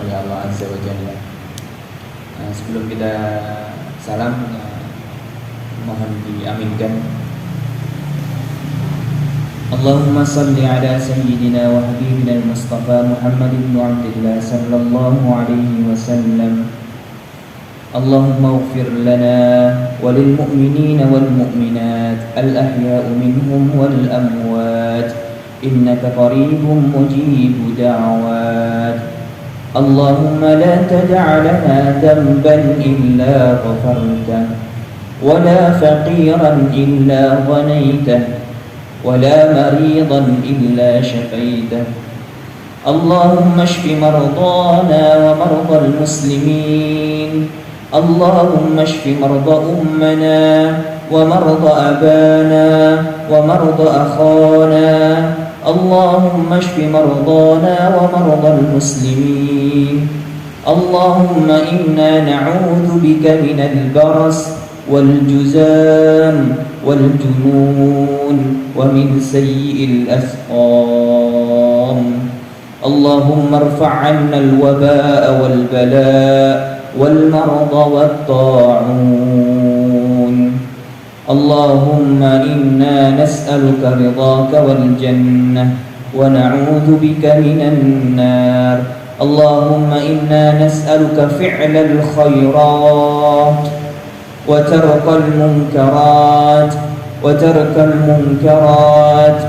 Speaker 2: oleh Allah Azza wa Jalla. Sebelum kita salam, mohon diaminkan. Allahumma salli ala sayyidina wa habibina al-Mustafa Muhammad ibn Abdillah sallallahu alaihi wasallam. Allahumma ighfir lana wa lil mu'minina wal mu'minat al-ahya'u minhum wal amwat innaka qaribun mujibu da'wat. Allahumma la tad'a lana dhanban illa ghafartah wa la faqiran illa ghanaytah wa la maridan illa shafaytah. Allahumma shfi mardana wa mardal muslimin. اللهم اشف مرضى أمنا ومرضى أبانا ومرضى أخانا. اللهم اشف مرضانا ومرضى المسلمين. اللهم إنا نعوذ بك من البرص والجذام والجنون ومن سيء الأسقام. اللهم ارفع عنا الوباء والبلاء والمرض والطاعون. اللهم إنا نسألك رضاك والجنة ونعوذ بك من النار. اللهم إنا نسألك فعل الخيرات وترك المنكرات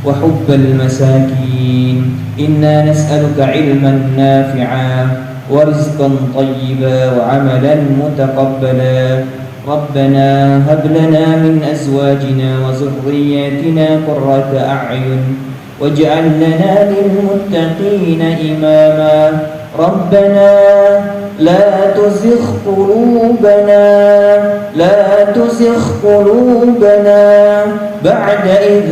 Speaker 2: وحب المساكين. إنا نسألك علما نافعا ورزقا طيبا وعملا متقبلا. ربنا هب لنا من أزواجنا وذرياتنا قرة أعين واجعل لنا للمتقين إماما. ربنا لا تزغ قلوبنا بعد إذ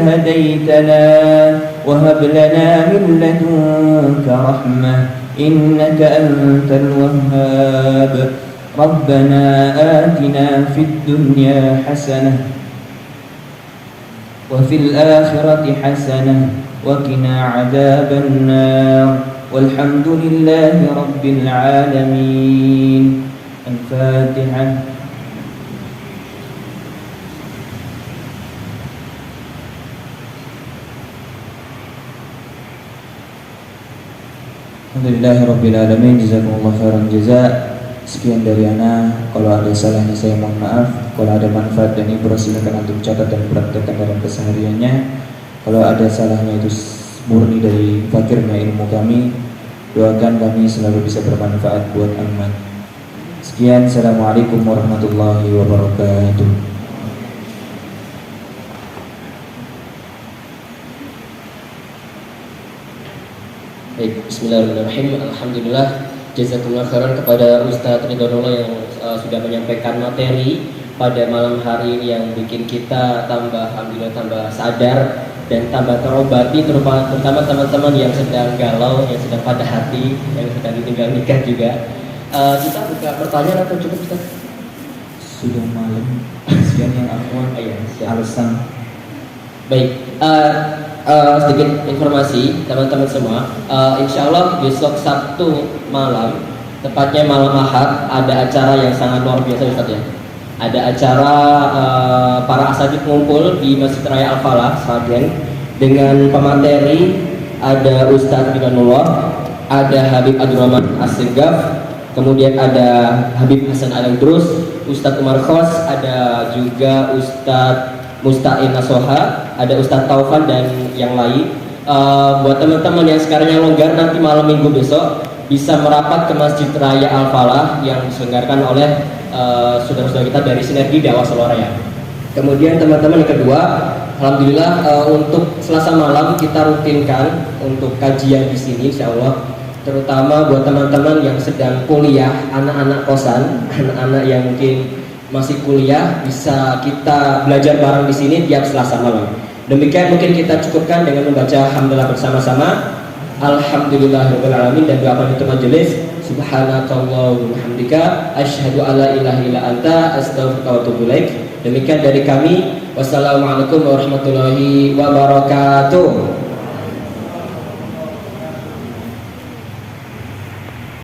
Speaker 2: هديتنا وهب لنا من لدنك رحمة إنك أنت الوهاب. ربنا آتنا في الدنيا حسنة وفي الآخرة حسنة وقنا عذاب النار. والحمد لله رب العالمين. الفاتحة. Alhamdulillahirrabbilalamin. Jazakumullah khairan jaza. Sekian dari ana. Kalau ada salahnya saya mohon maaf. Kalau ada manfaat dan ibrah silakan antum catat dan praktekkan dalam kesehariannya. Kalau ada salahnya itu murni dari fakirnya ilmu kami. Doakan kami selalu bisa bermanfaat buat umat. Sekian. Assalamualaikum warahmatullahi wabarakatuh.
Speaker 1: Baik, bismillahirrahmanirrahim. Alhamdulillah, jazakumullah khairan kepada Ustadz Ridwanullah yang sudah menyampaikan materi pada malam hari ini yang bikin kita alhamdulillah tambah sadar dan tambah terobati, terutama teman-teman yang sedang galau, yang sedang patah hati, yang sedang ditinggal nikah juga. Kita buka pertanyaan atau cukup Ustadz?
Speaker 2: sudah malam. Kasihan yang akhwat.
Speaker 1: Iya, siap.
Speaker 2: Alasan.
Speaker 1: Baik, sedikit informasi teman-teman semua. Insya Allah besok Sabtu malam, tepatnya malam Ahad, ada acara yang sangat luar biasa Ustaz ya. Ada acara para asatidz ngumpul di Masjid Raya Al-Falah, Sragen, dengan pemateri ada Ustadz Ridwanullah, ada Habib Abdurrahman As-Segaf, kemudian ada Habib Hasan Al-Idrus, Ustadz Umar Khos, ada juga Ustadz Musta'in Nasoha, ada Ustadz Taufan dan yang lain. Buat teman-teman yang sekarang yang longgar, nanti malam minggu besok bisa merapat ke Masjid Raya Al-Falah yang diselenggarakan oleh saudara-saudara kita dari Sinergi Dakwah Solo-Raya. Kemudian teman-teman yang kedua, alhamdulillah untuk Selasa malam kita rutinkan untuk kajian di sini, insya Allah. Terutama buat teman-teman yang sedang kuliah, anak-anak kosan, anak-anak yang mungkin masih kuliah, bisa kita belajar bareng di sini tiap Selasa malam. Demikian mungkin kita cukupkan dengan membaca hamdalah bersama-sama. Alhamdulillahirabbil alamin dan doa penutup majelis. Subhanakallahumma wa bihamdika asyhadu alla ilaha illa anta astaghfiruka wa atubu ilaik. Demikian dari kami. Wassalamualaikum warahmatullahi wabarakatuh.